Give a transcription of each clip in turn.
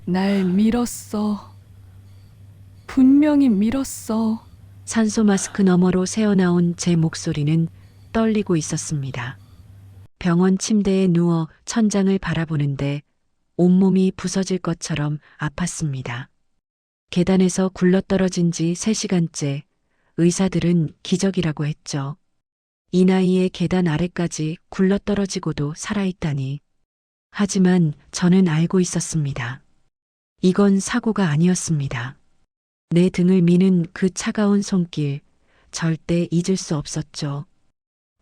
날 밀었어. 분명히 밀었어. 산소 마스크 너머로 새어나온 제 목소리는 떨리고 있었습니다. 병원 침대에 누워 천장을 바라보는데 온몸이 부서질 것처럼 아팠습니다. 계단에서 굴러떨어진 지 3시간째 의사들은 기적이라고 했죠. 이 나이에 계단 아래까지 굴러떨어지고도 살아있다니. 하지만 저는 알고 있었습니다. 이건 사고가 아니었습니다. 내 등을 미는 그 차가운 손길, 절대 잊을 수 없었죠.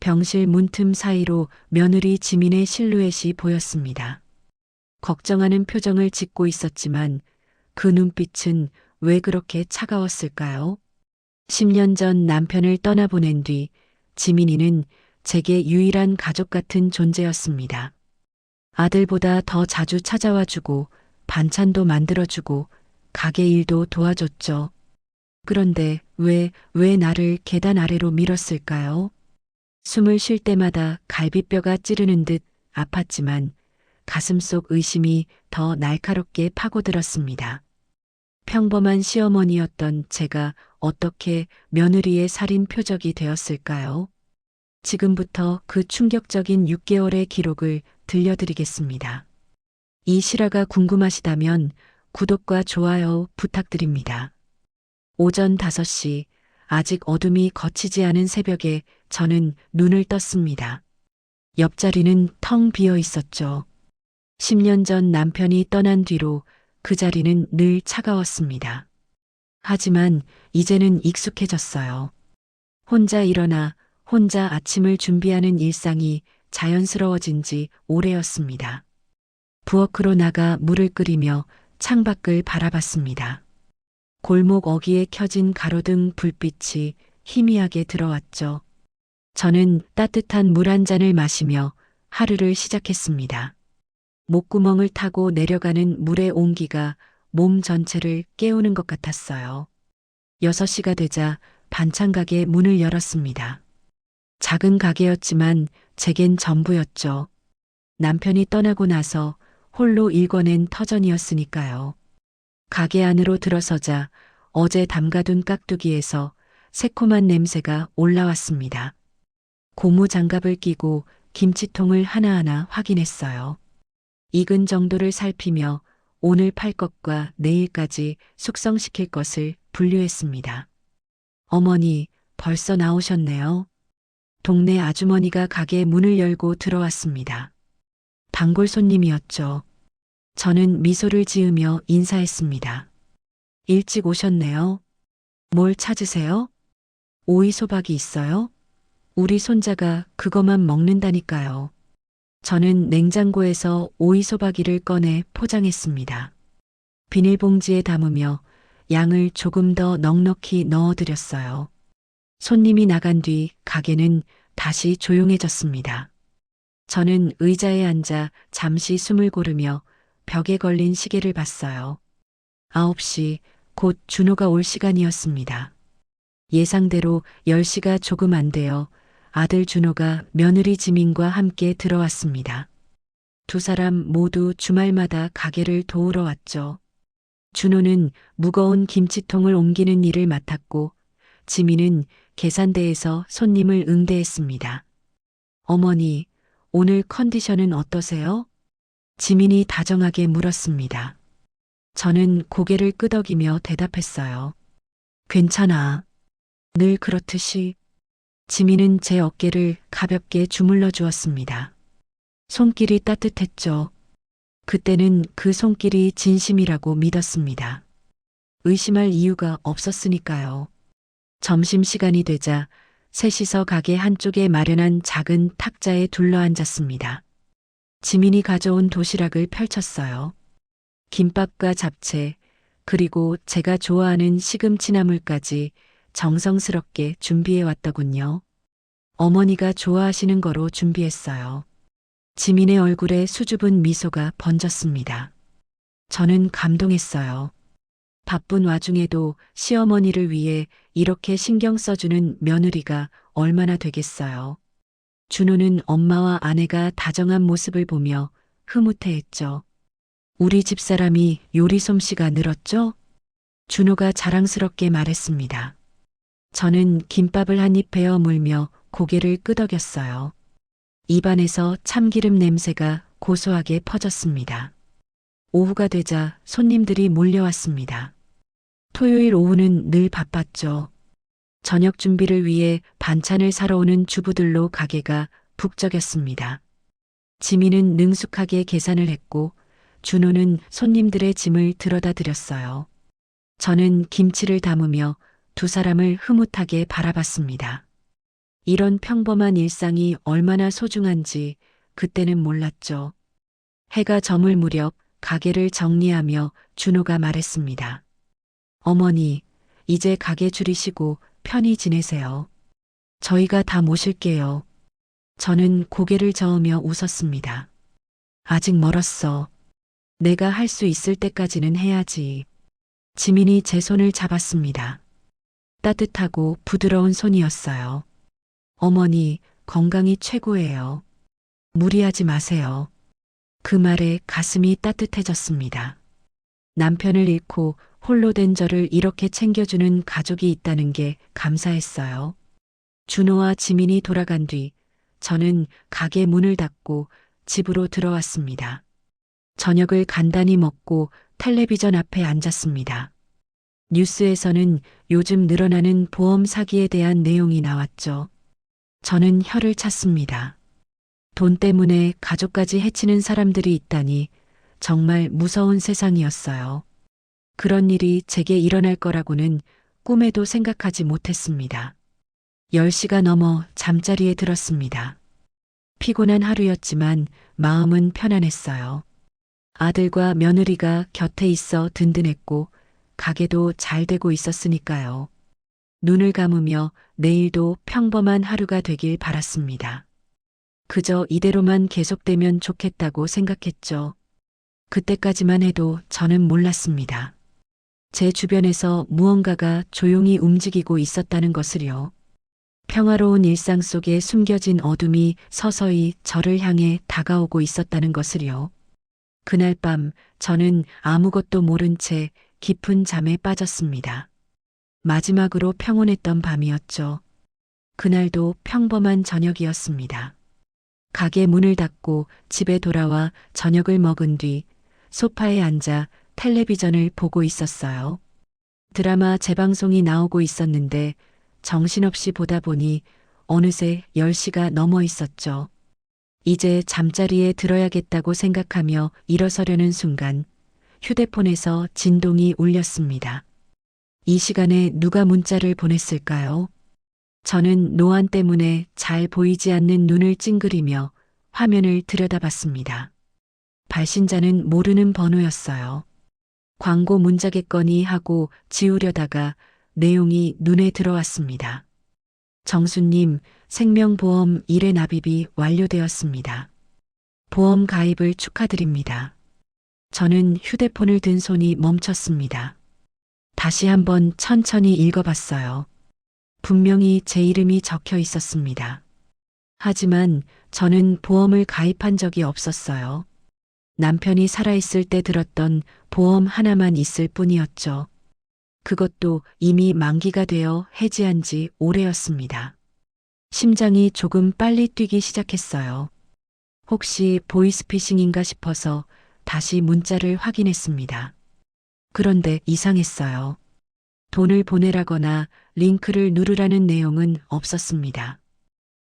병실 문틈 사이로 며느리 지민의 실루엣이 보였습니다. 걱정하는 표정을 짓고 있었지만 그 눈빛은 왜 그렇게 차가웠을까요? 10년 전 남편을 떠나보낸 뒤 지민이는 제게 유일한 가족 같은 존재였습니다. 아들보다 더 자주 찾아와 주고 반찬도 만들어주고 가게 일도 도와줬죠. 그런데 왜 나를 계단 아래로 밀었을까요? 숨을 쉴 때마다 갈비뼈가 찌르는 듯 아팠지만 가슴속 의심이 더 날카롭게 파고들었습니다. 평범한 시어머니였던 제가 어떻게 며느리의 살인 표적이 되었을까요? 지금부터 그 충격적인 6개월의 기록을 들려드리겠습니다. 이 실화가 궁금하시다면 구독과 좋아요 부탁드립니다. 오전 5시, 아직 어둠이 걷히지 않은 새벽에 저는 눈을 떴습니다. 옆자리는 텅 비어 있었죠. 10년 전 남편이 떠난 뒤로 그 자리는 늘 차가웠습니다. 하지만 이제는 익숙해졌어요. 혼자 일어나 혼자 아침을 준비하는 일상이 자연스러워진 지 오래였습니다. 부엌으로 나가 물을 끓이며 창밖을 바라봤습니다. 골목 어귀에 켜진 가로등 불빛이 희미하게 들어왔죠. 저는 따뜻한 물 한 잔을 마시며 하루를 시작했습니다. 목구멍을 타고 내려가는 물의 온기가 몸 전체를 깨우는 것 같았어요. 6시가 되자 반찬 가게 문을 열었습니다. 작은 가게였지만 제겐 전부였죠. 남편이 떠나고 나서 홀로 일궈낸 터전이었으니까요. 가게 안으로 들어서자 어제 담가둔 깍두기에서 새콤한 냄새가 올라왔습니다. 고무 장갑을 끼고 김치통을 하나하나 확인했어요. 익은 정도를 살피며 오늘 팔 것과 내일까지 숙성시킬 것을 분류했습니다. 어머니, 벌써 나오셨네요. 동네 아주머니가 가게 문을 열고 들어왔습니다. 단골 손님이었죠. 저는 미소를 지으며 인사했습니다. 일찍 오셨네요. 뭘 찾으세요? 오이소박이 있어요? 우리 손자가 그것만 먹는다니까요. 저는 냉장고에서 오이소박이를 꺼내 포장했습니다. 비닐봉지에 담으며 양을 조금 더 넉넉히 넣어드렸어요. 손님이 나간 뒤 가게는 다시 조용해졌습니다. 저는 의자에 앉아 잠시 숨을 고르며 벽에 걸린 시계를 봤어요. 9시, 곧 준호가 올 시간이었습니다. 예상대로 10시가 조금 안 되어 아들 준호가 며느리 지민과 함께 들어왔습니다. 두 사람 모두 주말마다 가게를 도우러 왔죠. 준호는 무거운 김치통을 옮기는 일을 맡았고 지민은 계산대에서 손님을 응대했습니다. 어머니, 오늘 컨디션은 어떠세요? 지민이 다정하게 물었습니다. 저는 고개를 끄덕이며 대답했어요. 괜찮아. 늘 그렇듯이. 지민은 제 어깨를 가볍게 주물러 주었습니다. 손길이 따뜻했죠. 그때는 그 손길이 진심이라고 믿었습니다. 의심할 이유가 없었으니까요. 점심시간이 되자 셋이서 가게 한쪽에 마련한 작은 탁자에 둘러앉았습니다. 지민이 가져온 도시락을 펼쳤어요. 김밥과 잡채, 그리고 제가 좋아하는 시금치나물까지 정성스럽게 준비해 왔더군요. 어머니가 좋아하시는 거로 준비했어요. 지민의 얼굴에 수줍은 미소가 번졌습니다. 저는 감동했어요. 바쁜 와중에도 시어머니를 위해 이렇게 신경 써주는 며느리가 얼마나 되겠어요. 준호는 엄마와 아내가 다정한 모습을 보며 흐뭇해했죠. 우리 집사람이 요리 솜씨가 늘었죠? 준호가 자랑스럽게 말했습니다. 저는 김밥을 한 입 베어 물며 고개를 끄덕였어요. 입안에서 참기름 냄새가 고소하게 퍼졌습니다. 오후가 되자 손님들이 몰려왔습니다. 토요일 오후는 늘 바빴죠. 저녁 준비를 위해 반찬을 사러 오는 주부들로 가게가 북적였습니다. 지민은 능숙하게 계산을 했고 준호는 손님들의 짐을 들어다 드렸어요. 저는 김치를 담으며 두 사람을 흐뭇하게 바라봤습니다. 이런 평범한 일상이 얼마나 소중한지 그때는 몰랐죠. 해가 저물 무렵 가게를 정리하며 준호가 말했습니다. 어머니, 이제 가게 줄이시고 편히 지내세요. 저희가 다 모실게요. 저는 고개를 저으며 웃었습니다. 아직 멀었어. 내가 할 수 있을 때까지는 해야지. 지민이 제 손을 잡았습니다. 따뜻하고 부드러운 손이었어요. 어머니, 건강이 최고예요. 무리하지 마세요. 그 말에 가슴이 따뜻해졌습니다. 남편을 잃고 홀로 된 저를 이렇게 챙겨주는 가족이 있다는 게 감사했어요. 준호와 지민이 돌아간 뒤 저는 가게 문을 닫고 집으로 들어왔습니다. 저녁을 간단히 먹고 텔레비전 앞에 앉았습니다. 뉴스에서는 요즘 늘어나는 보험 사기에 대한 내용이 나왔죠. 저는 혀를 찼습니다. 돈 때문에 가족까지 해치는 사람들이 있다니 정말 무서운 세상이었어요. 그런 일이 제게 일어날 거라고는 꿈에도 생각하지 못했습니다. 10시가 넘어 잠자리에 들었습니다. 피곤한 하루였지만 마음은 편안했어요. 아들과 며느리가 곁에 있어 든든했고 가게도 잘 되고 있었으니까요. 눈을 감으며 내일도 평범한 하루가 되길 바랐습니다. 그저 이대로만 계속되면 좋겠다고 생각했죠. 그때까지만 해도 저는 몰랐습니다. 제 주변에서 무언가가 조용히 움직이고 있었다는 것을요. 평화로운 일상 속에 숨겨진 어둠이 서서히 저를 향해 다가오고 있었다는 것을요. 그날 밤 저는 아무것도 모른 채 깊은 잠에 빠졌습니다. 마지막으로 평온했던 밤이었죠. 그날도 평범한 저녁이었습니다. 가게 문을 닫고 집에 돌아와 저녁을 먹은 뒤 소파에 앉아 텔레비전을 보고 있었어요. 드라마 재방송이 나오고 있었는데 정신없이 보다 보니 어느새 10시가 넘어 있었죠. 이제 잠자리에 들어야겠다고 생각하며 일어서려는 순간 휴대폰에서 진동이 울렸습니다. 이 시간에 누가 문자를 보냈을까요? 저는 노안 때문에 잘 보이지 않는 눈을 찡그리며 화면을 들여다봤습니다. 발신자는 모르는 번호였어요. 광고 문자겠거니 하고 지우려다가 내용이 눈에 들어왔습니다. 정수님, 생명보험 1회 납입이 완료되었습니다. 보험 가입을 축하드립니다. 저는 휴대폰을 든 손이 멈췄습니다. 다시 한번 천천히 읽어봤어요. 분명히 제 이름이 적혀 있었습니다. 하지만 저는 보험을 가입한 적이 없었어요. 남편이 살아있을 때 들었던 보험 하나만 있을 뿐이었죠. 그것도 이미 만기가 되어 해지한 지 오래였습니다. 심장이 조금 빨리 뛰기 시작했어요. 혹시 보이스피싱인가 싶어서 다시 문자를 확인했습니다. 그런데 이상했어요. 돈을 보내라거나 링크를 누르라는 내용은 없었습니다.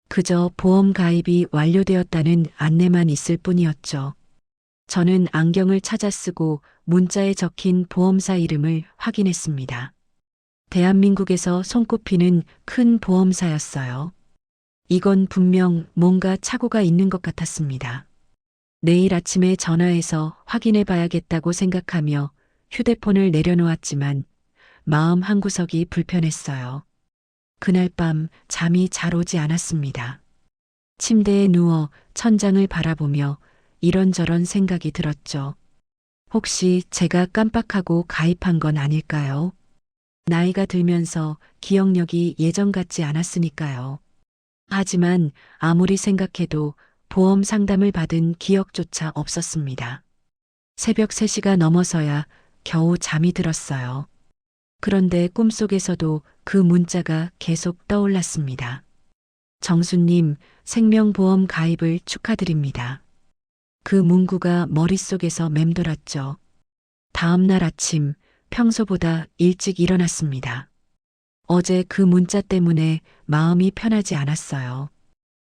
그저 보험 가입이 완료되었다는 안내만 있을 뿐이었죠. 저는 안경을 찾아 쓰고 문자에 적힌 보험사 이름을 확인했습니다. 대한민국에서 손꼽히는 큰 보험사였어요. 이건 분명 뭔가 착오가 있는 것 같았습니다. 내일 아침에 전화해서 확인해 봐야겠다고 생각하며 휴대폰을 내려놓았지만 마음 한구석이 불편했어요. 그날 밤 잠이 잘 오지 않았습니다. 침대에 누워 천장을 바라보며 이런저런 생각이 들었죠. 혹시 제가 깜빡하고 가입한 건 아닐까요? 나이가 들면서 기억력이 예전 같지 않았으니까요. 하지만 아무리 생각해도 보험 상담을 받은 기억조차 없었습니다. 새벽 3시가 넘어서야 겨우 잠이 들었어요. 그런데 꿈속에서도 그 문자가 계속 떠올랐습니다. 정수님, 생명보험 가입을 축하드립니다. 그 문구가 머릿속에서 맴돌았죠. 다음 날 아침, 평소보다 일찍 일어났습니다. 어제 그 문자 때문에 마음이 편하지 않았어요.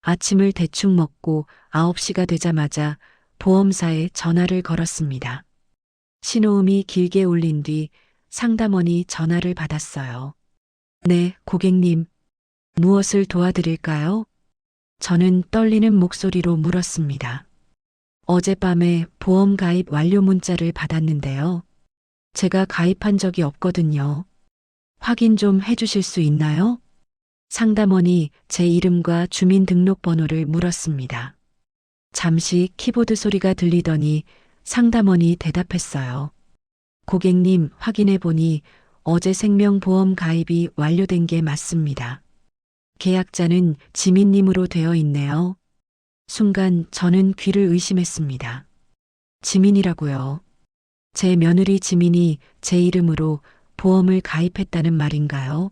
아침을 대충 먹고 9시가 되자마자 보험사에 전화를 걸었습니다. 신호음이 길게 울린 뒤 상담원이 전화를 받았어요. 네, 고객님. 무엇을 도와드릴까요? 저는 떨리는 목소리로 물었습니다. 어젯밤에 보험 가입 완료 문자를 받았는데요. 제가 가입한 적이 없거든요. 확인 좀 해주실 수 있나요? 상담원이 제 이름과 주민등록번호를 물었습니다. 잠시 키보드 소리가 들리더니 상담원이 대답했어요. 고객님, 확인해 보니 어제 생명보험 가입이 완료된 게 맞습니다. 계약자는 지민님으로 되어 있네요. 순간 저는 귀를 의심했습니다. 지민이라고요. 제 며느리 지민이 제 이름으로 보험을 가입했다는 말인가요?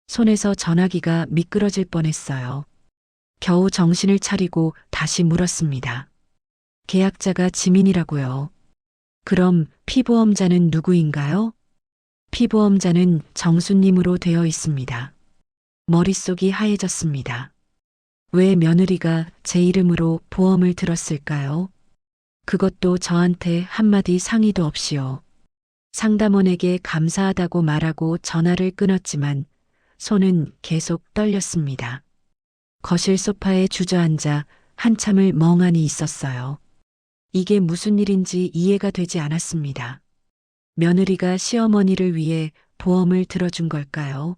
손에서 전화기가 미끄러질 뻔했어요. 겨우 정신을 차리고 다시 물었습니다. 계약자가 지민이라고요. 그럼 피보험자는 누구인가요? 피보험자는 정수님으로 되어 있습니다. 머릿속이 하얘졌습니다. 왜 며느리가 제 이름으로 보험을 들었을까요? 그것도 저한테 한마디 상의도 없이요. 상담원에게 감사하다고 말하고 전화를 끊었지만 손은 계속 떨렸습니다. 거실 소파에 주저앉아 한참을 멍하니 있었어요. 이게 무슨 일인지 이해가 되지 않았습니다. 며느리가 시어머니를 위해 보험을 들어준 걸까요?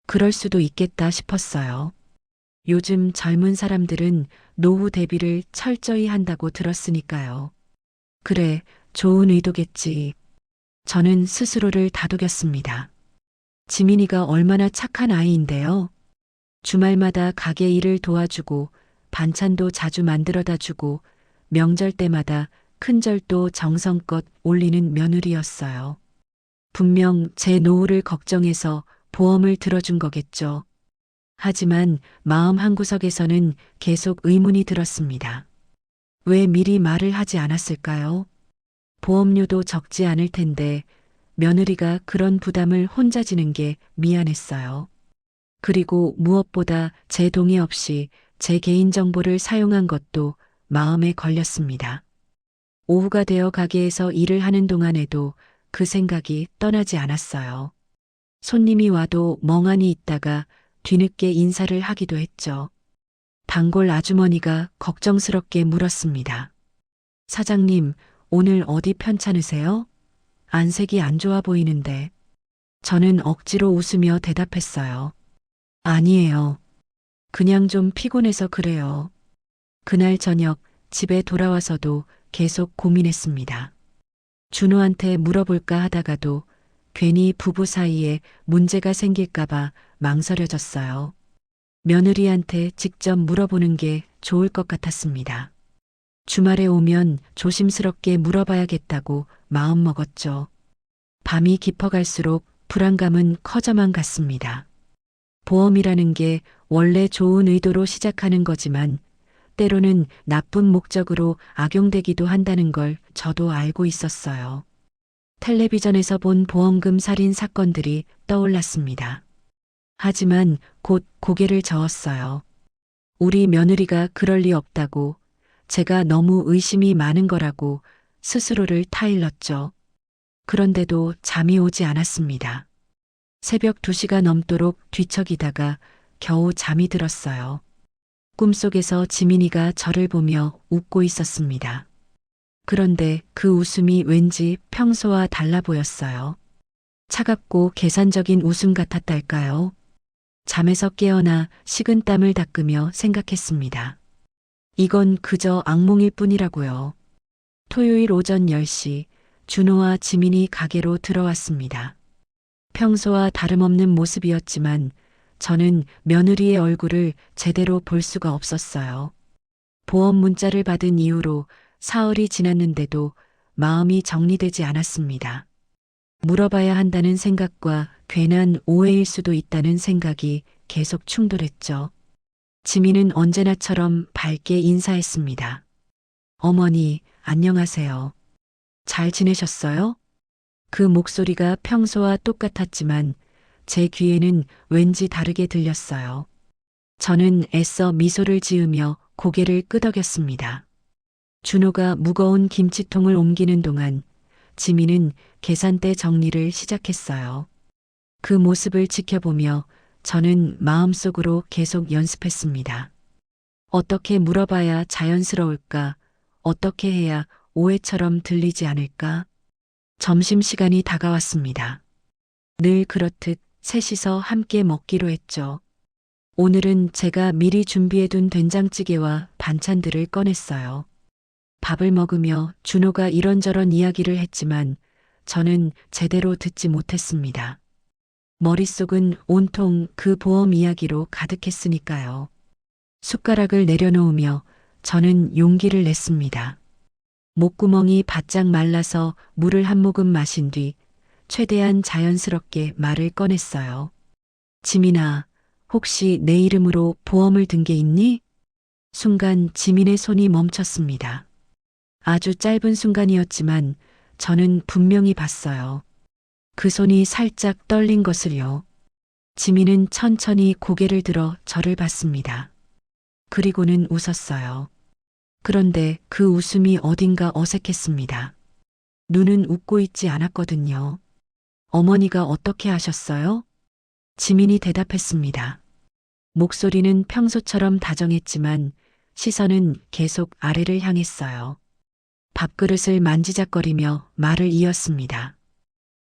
그럴 수도 있겠다 싶었어요. 요즘 젊은 사람들은 노후 대비를 철저히 한다고 들었으니까요. 그래, 좋은 의도겠지. 저는 스스로를 다독였습니다. 지민이가 얼마나 착한 아이인데요. 주말마다 가게 일을 도와주고 반찬도 자주 만들어다 주고 명절 때마다 큰절도 정성껏 올리는 며느리였어요. 분명 제 노후를 걱정해서 보험을 들어준 거겠죠. 하지만 마음 한구석에서는 계속 의문이 들었습니다. 왜 미리 말을 하지 않았을까요? 보험료도 적지 않을 텐데 며느리가 그런 부담을 혼자 지는 게 미안했어요. 그리고 무엇보다 제 동의 없이 제 개인정보를 사용한 것도 마음에 걸렸습니다. 오후가 되어 가게에서 일을 하는 동안에도 그 생각이 떠나지 않았어요. 손님이 와도 멍하니 있다가 뒤늦게 인사를 하기도 했죠. 단골 아주머니가 걱정스럽게 물었습니다. 사장님, 오늘 어디 편찮으세요? 안색이 안 좋아 보이는데. 저는 억지로 웃으며 대답했어요. 아니에요. 그냥 좀 피곤해서 그래요. 그날 저녁 집에 돌아와서도 계속 고민했습니다. 준호한테 물어볼까 하다가도 괜히 부부 사이에 문제가 생길까봐 망설여졌어요. 며느리한테 직접 물어보는 게 좋을 것 같았습니다. 주말에 오면 조심스럽게 물어봐야겠다고 마음먹었죠. 밤이 깊어갈수록 불안감은 커져만 갔습니다. 보험이라는 게 원래 좋은 의도로 시작하는 거지만 때로는 나쁜 목적으로 악용되기도 한다는 걸 저도 알고 있었어요. 텔레비전에서 본 보험금 살인 사건들이 떠올랐습니다. 하지만 곧 고개를 저었어요. 우리 며느리가 그럴 리 없다고, 제가 너무 의심이 많은 거라고 스스로를 타일렀죠. 그런데도 잠이 오지 않았습니다. 새벽 2시가 넘도록 뒤척이다가 겨우 잠이 들었어요. 꿈속에서 지민이가 저를 보며 웃고 있었습니다. 그런데 그 웃음이 왠지 평소와 달라 보였어요. 차갑고 계산적인 웃음 같았달까요? 잠에서 깨어나 식은땀을 닦으며 생각했습니다. 이건 그저 악몽일 뿐이라고요. 토요일 오전 10시 준호와 지민이 가게로 들어왔습니다. 평소와 다름없는 모습이었지만 저는 며느리의 얼굴을 제대로 볼 수가 없었어요. 보험 문자를 받은 이후로 사흘이 지났는데도 마음이 정리되지 않았습니다. 물어봐야 한다는 생각과 괜한 오해일 수도 있다는 생각이 계속 충돌했죠. 지민은 언제나처럼 밝게 인사했습니다. 어머니, 안녕하세요. 잘 지내셨어요? 그 목소리가 평소와 똑같았지만 제 귀에는 왠지 다르게 들렸어요. 저는 애써 미소를 지으며 고개를 끄덕였습니다. 준호가 무거운 김치통을 옮기는 동안 지민은 계산대 정리를 시작했어요. 그 모습을 지켜보며 저는 마음속으로 계속 연습했습니다. 어떻게 물어봐야 자연스러울까? 어떻게 해야 오해처럼 들리지 않을까? 점심시간이 다가왔습니다. 늘 그렇듯 셋이서 함께 먹기로 했죠. 오늘은 제가 미리 준비해둔 된장찌개와 반찬들을 꺼냈어요. 밥을 먹으며 준호가 이런저런 이야기를 했지만 저는 제대로 듣지 못했습니다. 머릿속은 온통 그 보험 이야기로 가득했으니까요. 숟가락을 내려놓으며 저는 용기를 냈습니다. 목구멍이 바짝 말라서 물을 한 모금 마신 뒤 최대한 자연스럽게 말을 꺼냈어요. 지민아, 혹시 내 이름으로 보험을 든 게 있니? 순간 지민의 손이 멈췄습니다. 아주 짧은 순간이었지만 저는 분명히 봤어요. 그 손이 살짝 떨린 것을요. 지민은 천천히 고개를 들어 저를 봤습니다. 그리고는 웃었어요. 그런데 그 웃음이 어딘가 어색했습니다. 눈은 웃고 있지 않았거든요. 어머니가 어떻게 하셨어요? 지민이 대답했습니다. 목소리는 평소처럼 다정했지만 시선은 계속 아래를 향했어요. 밥그릇을 만지작거리며 말을 이었습니다.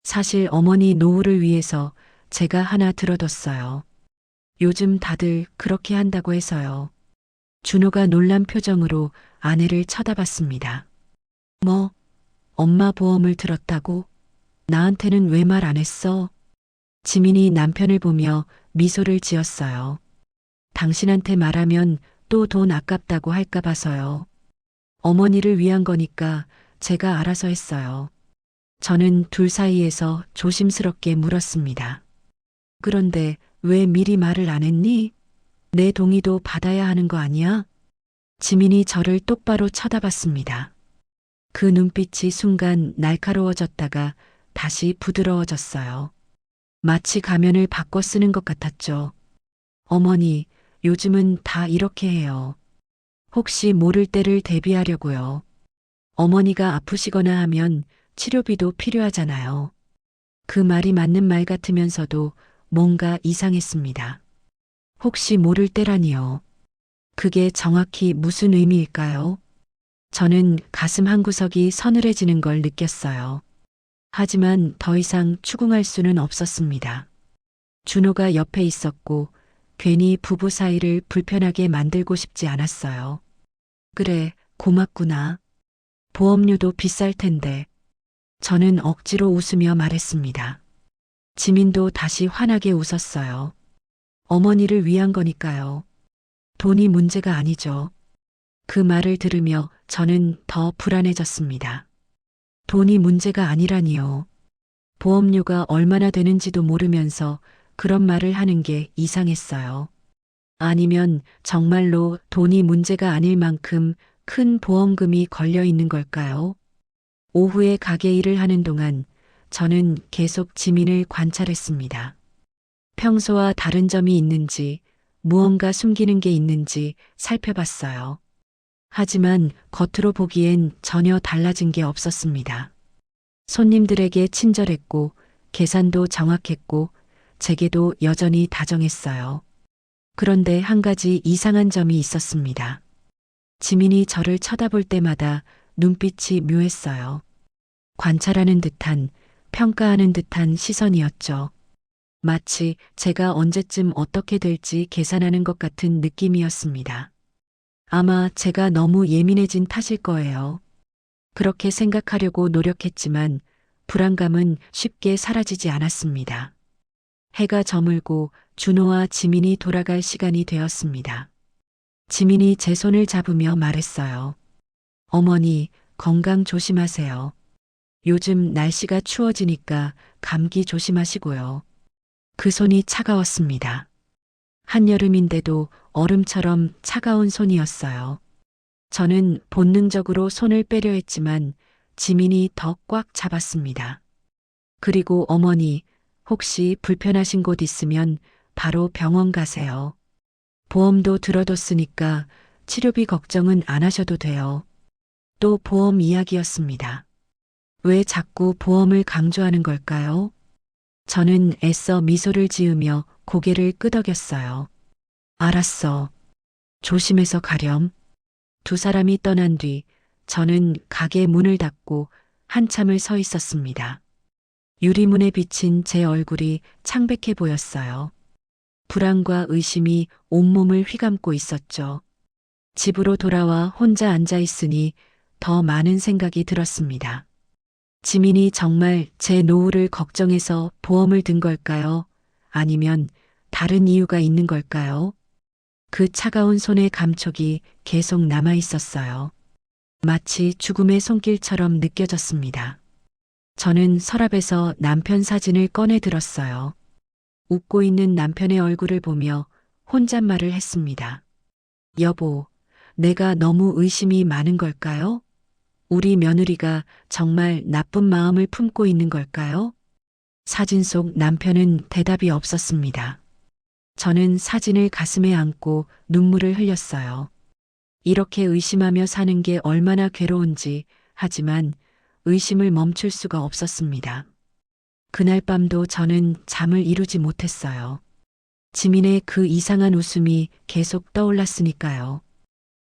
사실 어머니 노후를 위해서 제가 하나 들어뒀어요. 요즘 다들 그렇게 한다고 해서요. 준호가 놀란 표정으로 아내를 쳐다봤습니다. 뭐, 엄마 보험을 들었다고? 나한테는 왜 말 안 했어? 지민이 남편을 보며 미소를 지었어요. 당신한테 말하면 또 돈 아깝다고 할까 봐서요. 어머니를 위한 거니까 제가 알아서 했어요. 저는 둘 사이에서 조심스럽게 물었습니다. 그런데 왜 미리 말을 안 했니? 내 동의도 받아야 하는 거 아니야? 지민이 저를 똑바로 쳐다봤습니다. 그 눈빛이 순간 날카로워졌다가 다시 부드러워졌어요. 마치 가면을 바꿔 쓰는 것 같았죠. 어머니, 요즘은 다 이렇게 해요. 혹시 모를 때를 대비하려고요. 어머니가 아프시거나 하면 치료비도 필요하잖아요. 그 말이 맞는 말 같으면서도 뭔가 이상했습니다. 혹시 모를 때라니요. 그게 정확히 무슨 의미일까요? 저는 가슴 한구석이 서늘해지는 걸 느꼈어요. 하지만 더 이상 추궁할 수는 없었습니다. 준호가 옆에 있었고 괜히 부부 사이를 불편하게 만들고 싶지 않았어요. 그래, 고맙구나. 보험료도 비쌀 텐데. 저는 억지로 웃으며 말했습니다. 지민도 다시 환하게 웃었어요. 어머니를 위한 거니까요. 돈이 문제가 아니죠. 그 말을 들으며 저는 더 불안해졌습니다. 돈이 문제가 아니라니요. 보험료가 얼마나 되는지도 모르면서 그런 말을 하는 게 이상했어요. 아니면 정말로 돈이 문제가 아닐 만큼 큰 보험금이 걸려 있는 걸까요? 오후에 가게 일을 하는 동안 저는 계속 지민을 관찰했습니다. 평소와 다른 점이 있는지, 무언가 숨기는 게 있는지 살펴봤어요. 하지만 겉으로 보기엔 전혀 달라진 게 없었습니다. 손님들에게 친절했고, 계산도 정확했고, 제게도 여전히 다정했어요. 그런데 한 가지 이상한 점이 있었습니다. 지민이 저를 쳐다볼 때마다 눈빛이 묘했어요. 관찰하는 듯한, 평가하는 듯한 시선이었죠. 마치 제가 언제쯤 어떻게 될지 계산하는 것 같은 느낌이었습니다. 아마 제가 너무 예민해진 탓일 거예요. 그렇게 생각하려고 노력했지만 불안감은 쉽게 사라지지 않았습니다. 해가 저물고 준호와 지민이 돌아갈 시간이 되었습니다. 지민이 제 손을 잡으며 말했어요. 어머니, 건강 조심하세요. 요즘 날씨가 추워지니까 감기 조심하시고요. 그 손이 차가웠습니다. 한여름인데도 얼음처럼 차가운 손이었어요. 저는 본능적으로 손을 빼려 했지만 지민이 더 꽉 잡았습니다. 그리고 어머니, 혹시 불편하신 곳 있으면 바로 병원 가세요. 보험도 들어뒀으니까 치료비 걱정은 안 하셔도 돼요. 또 보험 이야기였습니다. 왜 자꾸 보험을 강조하는 걸까요? 저는 애써 미소를 지으며 고개를 끄덕였어요. 알았어. 조심해서 가렴. 두 사람이 떠난 뒤 저는 가게 문을 닫고 한참을 서 있었습니다. 유리문에 비친 제 얼굴이 창백해 보였어요. 불안과 의심이 온몸을 휘감고 있었죠. 집으로 돌아와 혼자 앉아 있으니 더 많은 생각이 들었습니다. 지민이 정말 제 노후를 걱정해서 보험을 든 걸까요? 아니면 다른 이유가 있는 걸까요? 그 차가운 손의 감촉이 계속 남아 있었어요. 마치 죽음의 손길처럼 느껴졌습니다. 저는 서랍에서 남편 사진을 꺼내 들었어요. 웃고 있는 남편의 얼굴을 보며 혼잣말을 했습니다. 여보, 내가 너무 의심이 많은 걸까요? 우리 며느리가 정말 나쁜 마음을 품고 있는 걸까요? 사진 속 남편은 대답이 없었습니다. 저는 사진을 가슴에 안고 눈물을 흘렸어요. 이렇게 의심하며 사는 게 얼마나 괴로운지, 하지만 의심을 멈출 수가 없었습니다. 그날 밤도 저는 잠을 이루지 못했어요. 지민의 그 이상한 웃음이 계속 떠올랐으니까요.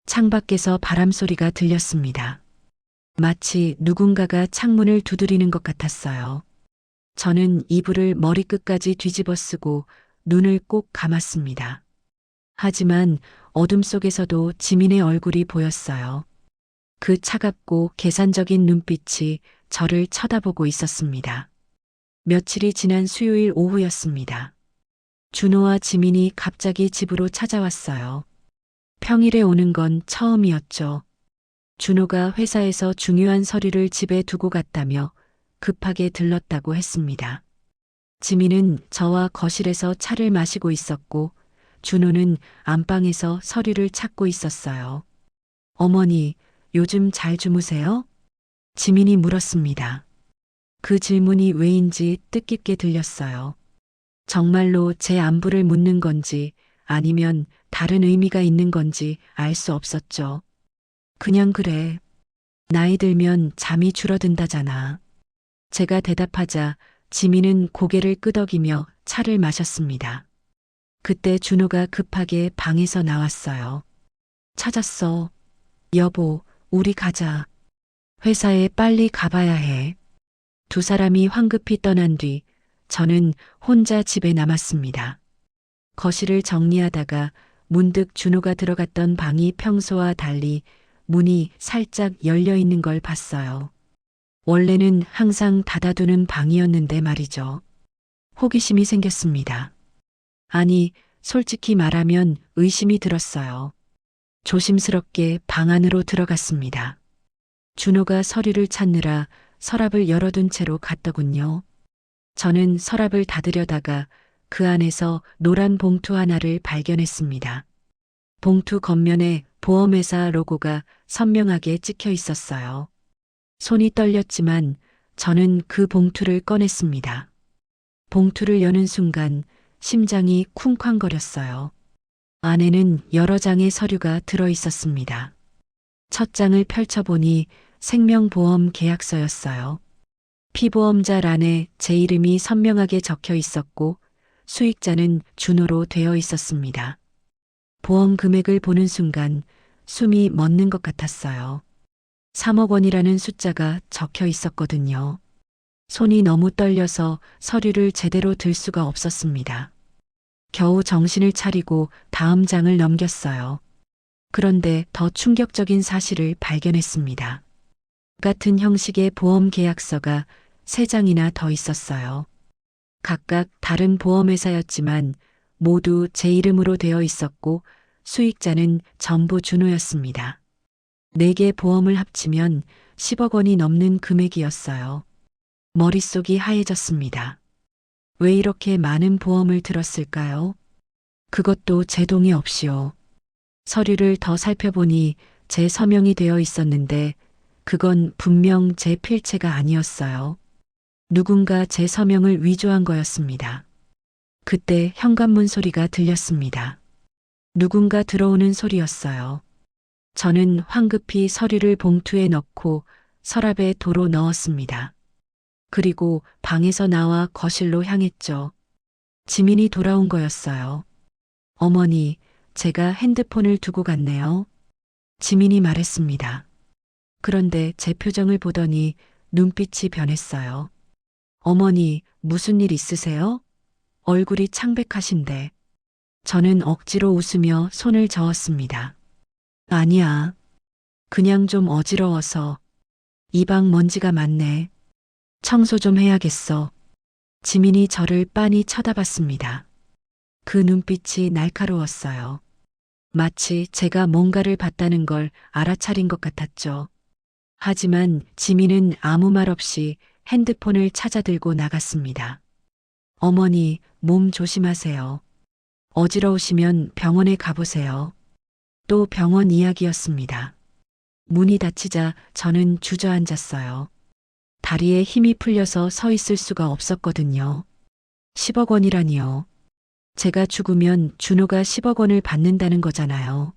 창밖에서 바람 소리가 들렸습니다. 마치 누군가가 창문을 두드리는 것 같았어요. 저는 이불을 머리끝까지 뒤집어 쓰고 눈을 꼭 감았습니다. 하지만 어둠 속에서도 지민의 얼굴이 보였어요. 그 차갑고 계산적인 눈빛이 저를 쳐다보고 있었습니다. 며칠이 지난 수요일 오후였습니다. 준호와 지민이 갑자기 집으로 찾아왔어요. 평일에 오는 건 처음이었죠. 준호가 회사에서 중요한 서류를 집에 두고 갔다며 급하게 들렀다고 했습니다. 지민은 저와 거실에서 차를 마시고 있었고 준호는 안방에서 서류를 찾고 있었어요. 어머니, 요즘 잘 주무세요? 지민이 물었습니다. 그 질문이 왜인지 뜻깊게 들렸어요. 정말로 제 안부를 묻는 건지 아니면 다른 의미가 있는 건지 알 수 없었죠. 그냥 그래. 나이 들면 잠이 줄어든다잖아. 제가 대답하자 지민은 고개를 끄덕이며 차를 마셨습니다. 그때 준호가 급하게 방에서 나왔어요. 찾았어. 여보, 우리 가자. 회사에 빨리 가봐야 해. 두 사람이 황급히 떠난 뒤 저는 혼자 집에 남았습니다. 거실을 정리하다가 문득 준호가 들어갔던 방이 평소와 달리 문이 살짝 열려 있는 걸 봤어요. 원래는 항상 닫아두는 방이었는데 말이죠. 호기심이 생겼습니다. 아니, 솔직히 말하면 의심이 들었어요. 조심스럽게 방 안으로 들어갔습니다. 준호가 서류를 찾느라 서랍을 열어둔 채로 갔더군요. 저는 서랍을 닫으려다가 그 안에서 노란 봉투 하나를 발견했습니다. 봉투 겉면에 보험회사 로고가 선명하게 찍혀 있었어요. 손이 떨렸지만 저는 그 봉투를 꺼냈습니다. 봉투를 여는 순간 심장이 쿵쾅거렸어요. 안에는 여러 장의 서류가 들어 있었습니다. 첫 장을 펼쳐보니 생명보험 계약서였어요. 피보험자란에 제 이름이 선명하게 적혀 있었고 수익자는 준호로 되어 있었습니다. 보험 금액을 보는 순간 숨이 멎는 것 같았어요. 3억 원이라는 숫자가 적혀 있었거든요. 손이 너무 떨려서 서류를 제대로 들 수가 없었습니다. 겨우 정신을 차리고 다음 장을 넘겼어요. 그런데 더 충격적인 사실을 발견했습니다. 같은 형식의 보험 계약서가 3장이나 더 있었어요. 각각 다른 보험회사였지만 모두 제 이름으로 되어 있었고 수익자는 전부 준호였습니다. 4개 보험을 합치면 10억 원이 넘는 금액이었어요. 머릿속이 하얘졌습니다. 왜 이렇게 많은 보험을 들었을까요? 그것도 제 동의 없이요. 서류를 더 살펴보니 제 서명이 되어 있었는데 그건 분명 제 필체가 아니었어요. 누군가 제 서명을 위조한 거였습니다. 그때 현관문 소리가 들렸습니다. 누군가 들어오는 소리였어요. 저는 황급히 서류를 봉투에 넣고 서랍에 도로 넣었습니다. 그리고 방에서 나와 거실로 향했죠. 지민이 돌아온 거였어요. 어머니, 제가 핸드폰을 두고 갔네요. 지민이 말했습니다. 그런데 제 표정을 보더니 눈빛이 변했어요. 어머니, 무슨 일 있으세요? 얼굴이 창백하신데. 저는 억지로 웃으며 손을 저었습니다. 아니야. 그냥 좀 어지러워서. 이 방 먼지가 많네. 청소 좀 해야겠어. 지민이 저를 빤히 쳐다봤습니다. 그 눈빛이 날카로웠어요. 마치 제가 뭔가를 봤다는 걸 알아차린 것 같았죠. 하지만 지민은 아무 말 없이 핸드폰을 찾아 들고 나갔습니다. 어머니, 몸 조심하세요. 어지러우시면 병원에 가보세요. 또 병원 이야기였습니다. 문이 닫히자 저는 주저앉았어요. 다리에 힘이 풀려서 서 있을 수가 없었거든요. 10억 원이라니요. 제가 죽으면 준호가 10억 원을 받는다는 거잖아요.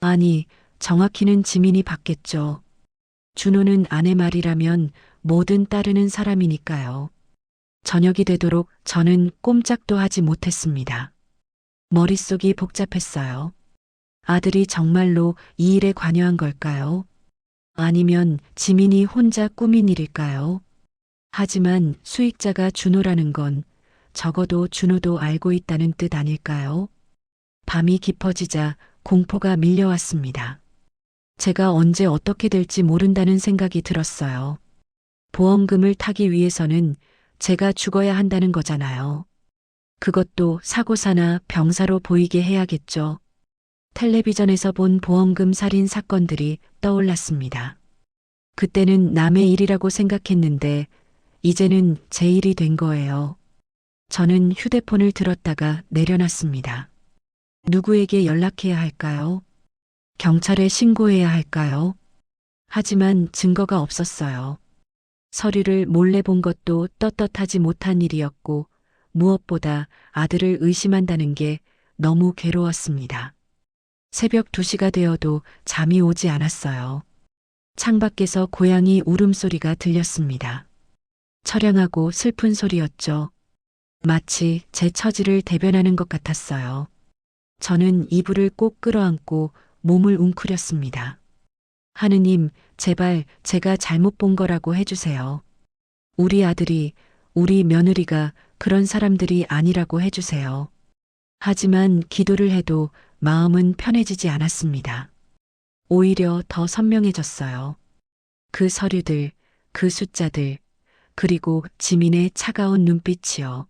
아니, 정확히는 지민이 받겠죠. 준호는 아내 말이라면 뭐든 따르는 사람이니까요. 저녁이 되도록 저는 꼼짝도 하지 못했습니다. 머릿속이 복잡했어요. 아들이 정말로 이 일에 관여한 걸까요? 아니면 지민이 혼자 꾸민 일일까요? 하지만 수익자가 준호라는 건 적어도 준호도 알고 있다는 뜻 아닐까요? 밤이 깊어지자 공포가 밀려왔습니다. 제가 언제 어떻게 될지 모른다는 생각이 들었어요. 보험금을 타기 위해서는 제가 죽어야 한다는 거잖아요. 그것도 사고사나 병사로 보이게 해야겠죠. 텔레비전에서 본 보험금 살인 사건들이 떠올랐습니다. 그때는 남의 일이라고 생각했는데 이제는 제 일이 된 거예요. 저는 휴대폰을 들었다가 내려놨습니다. 누구에게 연락해야 할까요? 경찰에 신고해야 할까요? 하지만 증거가 없었어요. 서류를 몰래 본 것도 떳떳하지 못한 일이었고 무엇보다 아들을 의심한다는 게 너무 괴로웠습니다. 새벽 2시가 되어도 잠이 오지 않았어요. 창밖에서 고양이 울음소리가 들렸습니다. 처량하고 슬픈 소리였죠. 마치 제 처지를 대변하는 것 같았어요. 저는 이불을 꼭 끌어안고 몸을 웅크렸습니다. 하느님, 제발 제가 잘못 본 거라고 해주세요. 우리 아들이, 우리 며느리가 그런 사람들이 아니라고 해주세요. 하지만 기도를 해도 마음은 편해지지 않았습니다. 오히려 더 선명해졌어요. 그 서류들, 그 숫자들, 그리고 지민의 차가운 눈빛이요.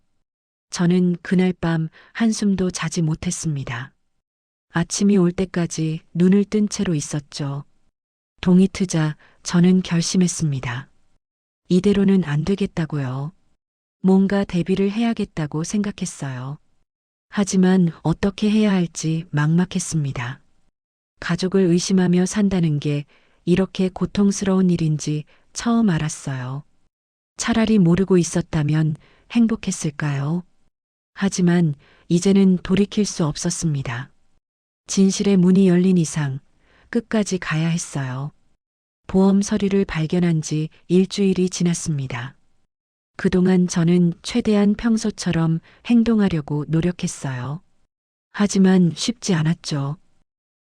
저는 그날 밤 한숨도 자지 못했습니다. 아침이 올 때까지 눈을 뜬 채로 있었죠. 동이 트자 저는 결심했습니다. 이대로는 안 되겠다고요. 뭔가 대비를 해야겠다고 생각했어요. 하지만 어떻게 해야 할지 막막했습니다. 가족을 의심하며 산다는 게 이렇게 고통스러운 일인지 처음 알았어요. 차라리 모르고 있었다면 행복했을까요? 하지만 이제는 돌이킬 수 없었습니다. 진실의 문이 열린 이상 끝까지 가야 했어요. 보험 서류를 발견한 지 일주일이 지났습니다. 그동안 저는 최대한 평소처럼 행동하려고 노력했어요. 하지만 쉽지 않았죠.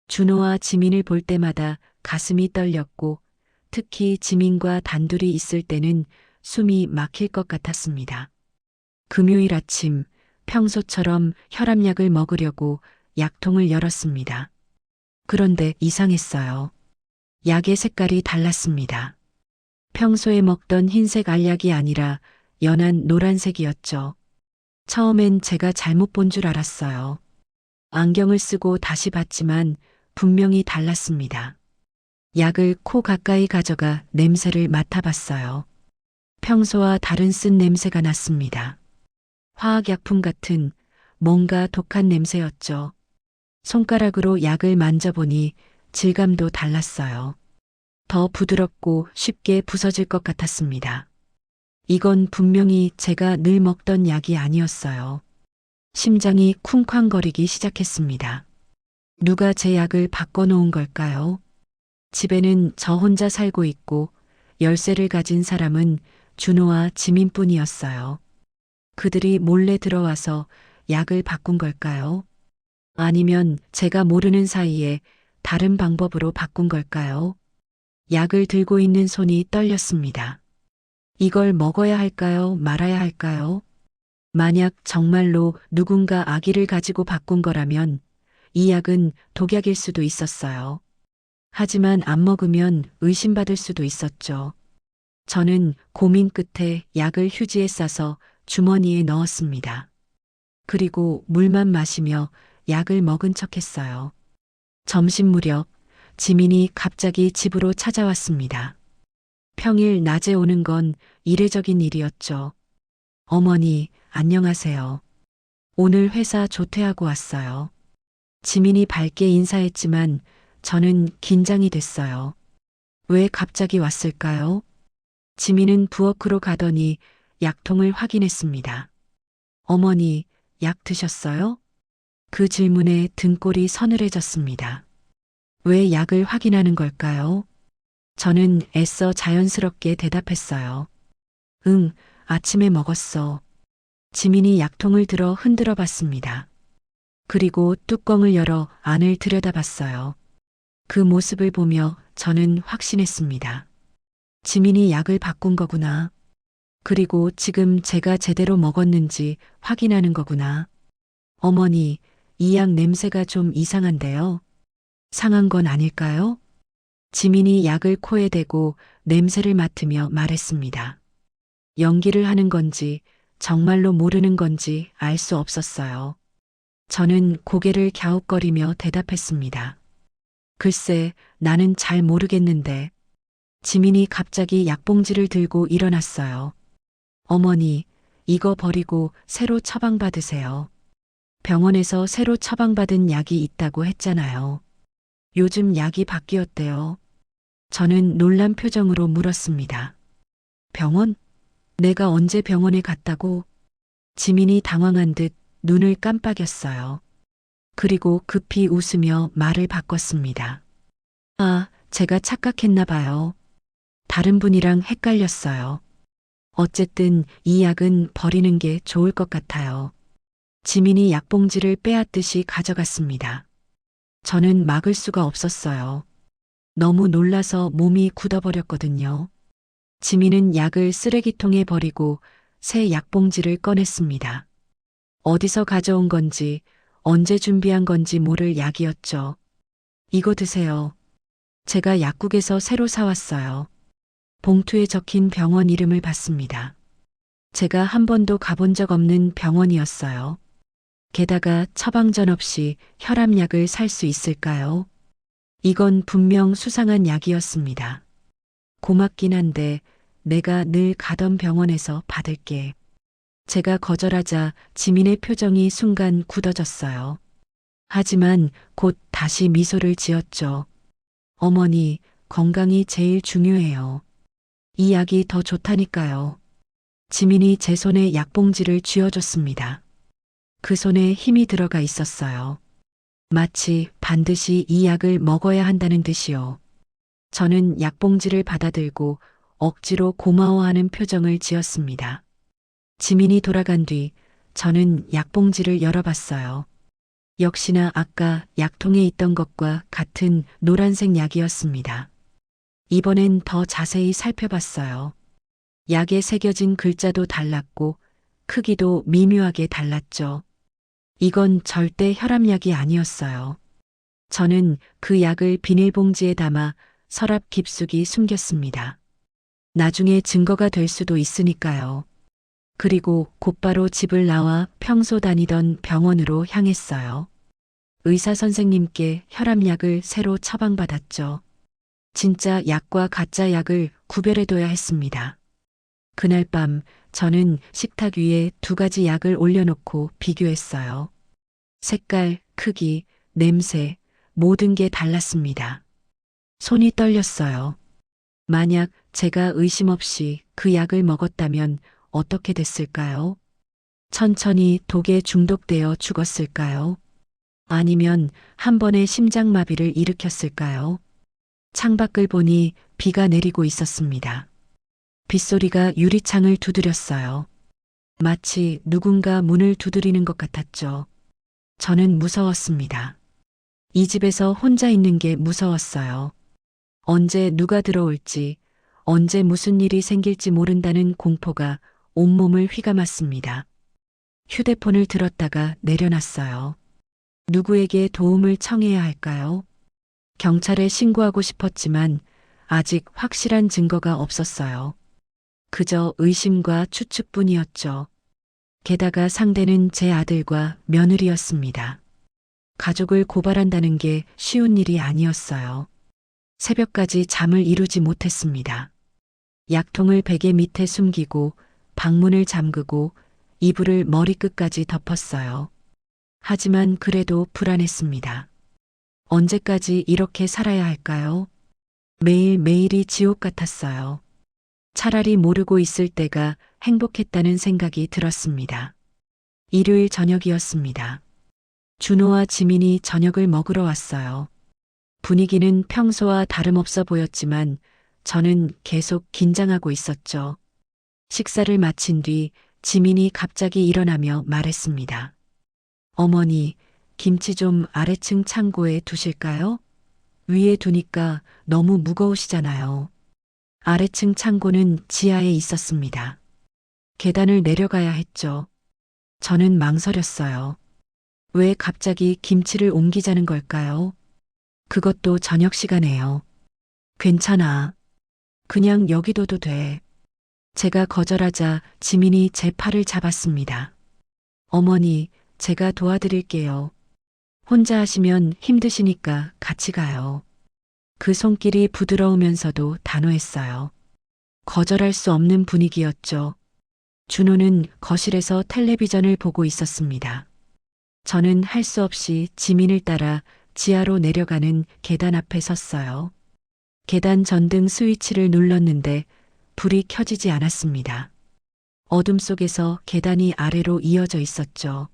준호와 지민을 볼 때마다 가슴이 떨렸고 특히 지민과 단둘이 있을 때는 숨이 막힐 것 같았습니다. 금요일 아침 평소처럼 혈압약을 먹으려고 약통을 열었습니다. 그런데 이상했어요. 약의 색깔이 달랐습니다. 평소에 먹던 흰색 알약이 아니라 연한 노란색이었죠. 처음엔 제가 잘못 본 줄 알았어요. 안경을 쓰고 다시 봤지만 분명히 달랐습니다. 약을 코 가까이 가져가 냄새를 맡아봤어요. 평소와 다른 쓴 냄새가 났습니다. 화학약품 같은 뭔가 독한 냄새였죠. 손가락으로 약을 만져보니 질감도 달랐어요. 더 부드럽고 쉽게 부서질 것 같았습니다. 이건 분명히 제가 늘 먹던 약이 아니었어요. 심장이 쿵쾅거리기 시작했습니다. 누가 제 약을 바꿔놓은 걸까요? 집에는 저 혼자 살고 있고 열쇠를 가진 사람은 준호와 지민뿐이었어요. 그들이 몰래 들어와서 약을 바꾼 걸까요? 아니면 제가 모르는 사이에 다른 방법으로 바꾼 걸까요? 약을 들고 있는 손이 떨렸습니다. 이걸 먹어야 할까요? 말아야 할까요? 만약 정말로 누군가 아기를 가지고 바꾼 거라면 이 약은 독약일 수도 있었어요. 하지만 안 먹으면 의심받을 수도 있었죠. 저는 고민 끝에 약을 휴지에 싸서 주머니에 넣었습니다. 그리고 물만 마시며 약을 먹은 척 했어요. 점심 무렵 지민이 갑자기 집으로 찾아왔습니다. 평일 낮에 오는 건 이례적인 일이었죠. 어머니, 안녕하세요. 오늘 회사 조퇴하고 왔어요. 지민이 밝게 인사했지만 저는 긴장이 됐어요. 왜 갑자기 왔을까요? 지민은 부엌으로 가더니 약통을 확인했습니다. 어머니, 약 드셨어요? 그 질문에 등골이 서늘해졌습니다. 왜 약을 확인하는 걸까요? 저는 애써 자연스럽게 대답했어요. 응, 아침에 먹었어. 지민이 약통을 들어 흔들어 봤습니다. 그리고 뚜껑을 열어 안을 들여다봤어요. 그 모습을 보며 저는 확신했습니다. 지민이 약을 바꾼 거구나. 그리고 지금 제가 제대로 먹었는지 확인하는 거구나. 어머니, 이 약 냄새가 좀 이상한데요. 상한 건 아닐까요? 지민이 약을 코에 대고 냄새를 맡으며 말했습니다. 연기를 하는 건지 정말로 모르는 건지 알 수 없었어요. 저는 고개를 갸웃거리며 대답했습니다. 글쎄, 나는 잘 모르겠는데. 지민이 갑자기 약봉지를 들고 일어났어요. 어머니, 이거 버리고 새로 처방받으세요. 병원에서 새로 처방받은 약이 있다고 했잖아요. 요즘 약이 바뀌었대요. 저는 놀란 표정으로 물었습니다. 병원? 내가 언제 병원에 갔다고? 지민이 당황한 듯 눈을 깜빡였어요. 그리고 급히 웃으며 말을 바꿨습니다. 아, 제가 착각했나 봐요. 다른 분이랑 헷갈렸어요. 어쨌든 이 약은 버리는 게 좋을 것 같아요. 지민이 약봉지를 빼앗듯이 가져갔습니다. 저는 막을 수가 없었어요. 너무 놀라서 몸이 굳어버렸거든요. 지민은 약을 쓰레기통에 버리고 새 약봉지를 꺼냈습니다. 어디서 가져온 건지, 언제 준비한 건지 모를 약이었죠. 이거 드세요. 제가 약국에서 새로 사왔어요. 봉투에 적힌 병원 이름을 봤습니다. 제가 한 번도 가본 적 없는 병원이었어요. 게다가 처방전 없이 혈압약을 살 수 있을까요? 이건 분명 수상한 약이었습니다. 고맙긴 한데 내가 늘 가던 병원에서 받을게. 제가 거절하자 지민의 표정이 순간 굳어졌어요. 하지만 곧 다시 미소를 지었죠. 어머니, 건강이 제일 중요해요. 이 약이 더 좋다니까요. 지민이 제 손에 약봉지를 쥐어줬습니다. 그 손에 힘이 들어가 있었어요. 마치 반드시 이 약을 먹어야 한다는 듯이요. 저는 약봉지를 받아들고 억지로 고마워하는 표정을 지었습니다. 지민이 돌아간 뒤 저는 약봉지를 열어봤어요. 역시나 아까 약통에 있던 것과 같은 노란색 약이었습니다. 이번엔 더 자세히 살펴봤어요. 약에 새겨진 글자도 달랐고 크기도 미묘하게 달랐죠. 이건 절대 혈압약이 아니었어요. 저는 그 약을 비닐봉지에 담아 서랍 깊숙이 숨겼습니다. 나중에 증거가 될 수도 있으니까요. 그리고 곧바로 집을 나와 평소 다니던 병원으로 향했어요. 의사 선생님께 혈압약을 새로 처방받았죠. 진짜 약과 가짜 약을 구별해둬야 했습니다. 그날 밤 저는 식탁 위에 두 가지 약을 올려놓고 비교했어요. 색깔, 크기, 냄새, 모든 게 달랐습니다. 손이 떨렸어요. 만약 제가 의심 없이 그 약을 먹었다면 어떻게 됐을까요? 천천히 독에 중독되어 죽었을까요? 아니면 한 번의 심장마비를 일으켰을까요? 창밖을 보니 비가 내리고 있었습니다. 빗소리가 유리창을 두드렸어요. 마치 누군가 문을 두드리는 것 같았죠. 저는 무서웠습니다. 이 집에서 혼자 있는 게 무서웠어요. 언제 누가 들어올지, 언제 무슨 일이 생길지 모른다는 공포가 온몸을 휘감았습니다. 휴대폰을 들었다가 내려놨어요. 누구에게 도움을 청해야 할까요? 경찰에 신고하고 싶었지만 아직 확실한 증거가 없었어요. 그저 의심과 추측뿐이었죠. 게다가 상대는 제 아들과 며느리였습니다. 가족을 고발한다는 게 쉬운 일이 아니었어요. 새벽까지 잠을 이루지 못했습니다. 약통을 베개 밑에 숨기고 방문을 잠그고 이불을 머리끝까지 덮었어요. 하지만 그래도 불안했습니다. 언제까지 이렇게 살아야 할까요? 매일매일이 지옥 같았어요. 차라리 모르고 있을 때가 행복했다는 생각이 들었습니다. 일요일 저녁이었습니다. 준호와 지민이 저녁을 먹으러 왔어요. 분위기는 평소와 다름없어 보였지만 저는 계속 긴장하고 있었죠. 식사를 마친 뒤 지민이 갑자기 일어나며 말했습니다. 어머니, 김치 좀 아래층 창고에 두실까요? 위에 두니까 너무 무거우시잖아요. 아래층 창고는 지하에 있었습니다. 계단을 내려가야 했죠. 저는 망설였어요. 왜 갑자기 김치를 옮기자는 걸까요? 그것도 저녁 시간에요. 괜찮아. 그냥 여기 둬도 돼. 제가 거절하자 지민이 제 팔을 잡았습니다. 어머니, 제가 도와드릴게요. 혼자 하시면 힘드시니까 같이 가요. 그 손길이 부드러우면서도 단호했어요. 거절할 수 없는 분위기였죠. 준호는 거실에서 텔레비전을 보고 있었습니다. 저는 할 수 없이 지민을 따라 지하로 내려가는 계단 앞에 섰어요. 계단 전등 스위치를 눌렀는데 불이 켜지지 않았습니다. 어둠 속에서 계단이 아래로 이어져 있었죠.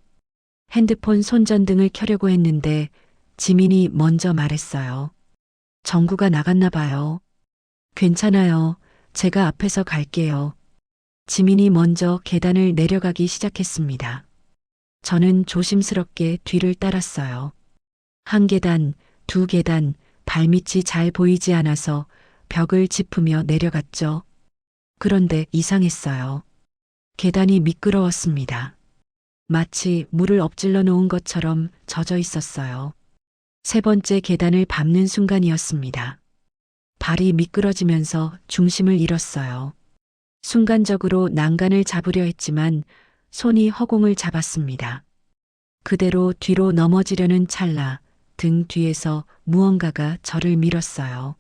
핸드폰 손전등을 켜려고 했는데 지민이 먼저 말했어요. 전구가 나갔나 봐요. 괜찮아요. 제가 앞에서 갈게요. 지민이 먼저 계단을 내려가기 시작했습니다. 저는 조심스럽게 뒤를 따랐어요. 한 계단, 두 계단, 발밑이 잘 보이지 않아서 벽을 짚으며 내려갔죠. 그런데 이상했어요. 계단이 미끄러웠습니다. 마치 물을 엎질러 놓은 것처럼 젖어 있었어요. 세 번째 계단을 밟는 순간이었습니다. 발이 미끄러지면서 중심을 잃었어요. 순간적으로 난간을 잡으려 했지만 손이 허공을 잡았습니다. 그대로 뒤로 넘어지려는 찰나 등 뒤에서 무언가가 저를 밀었어요.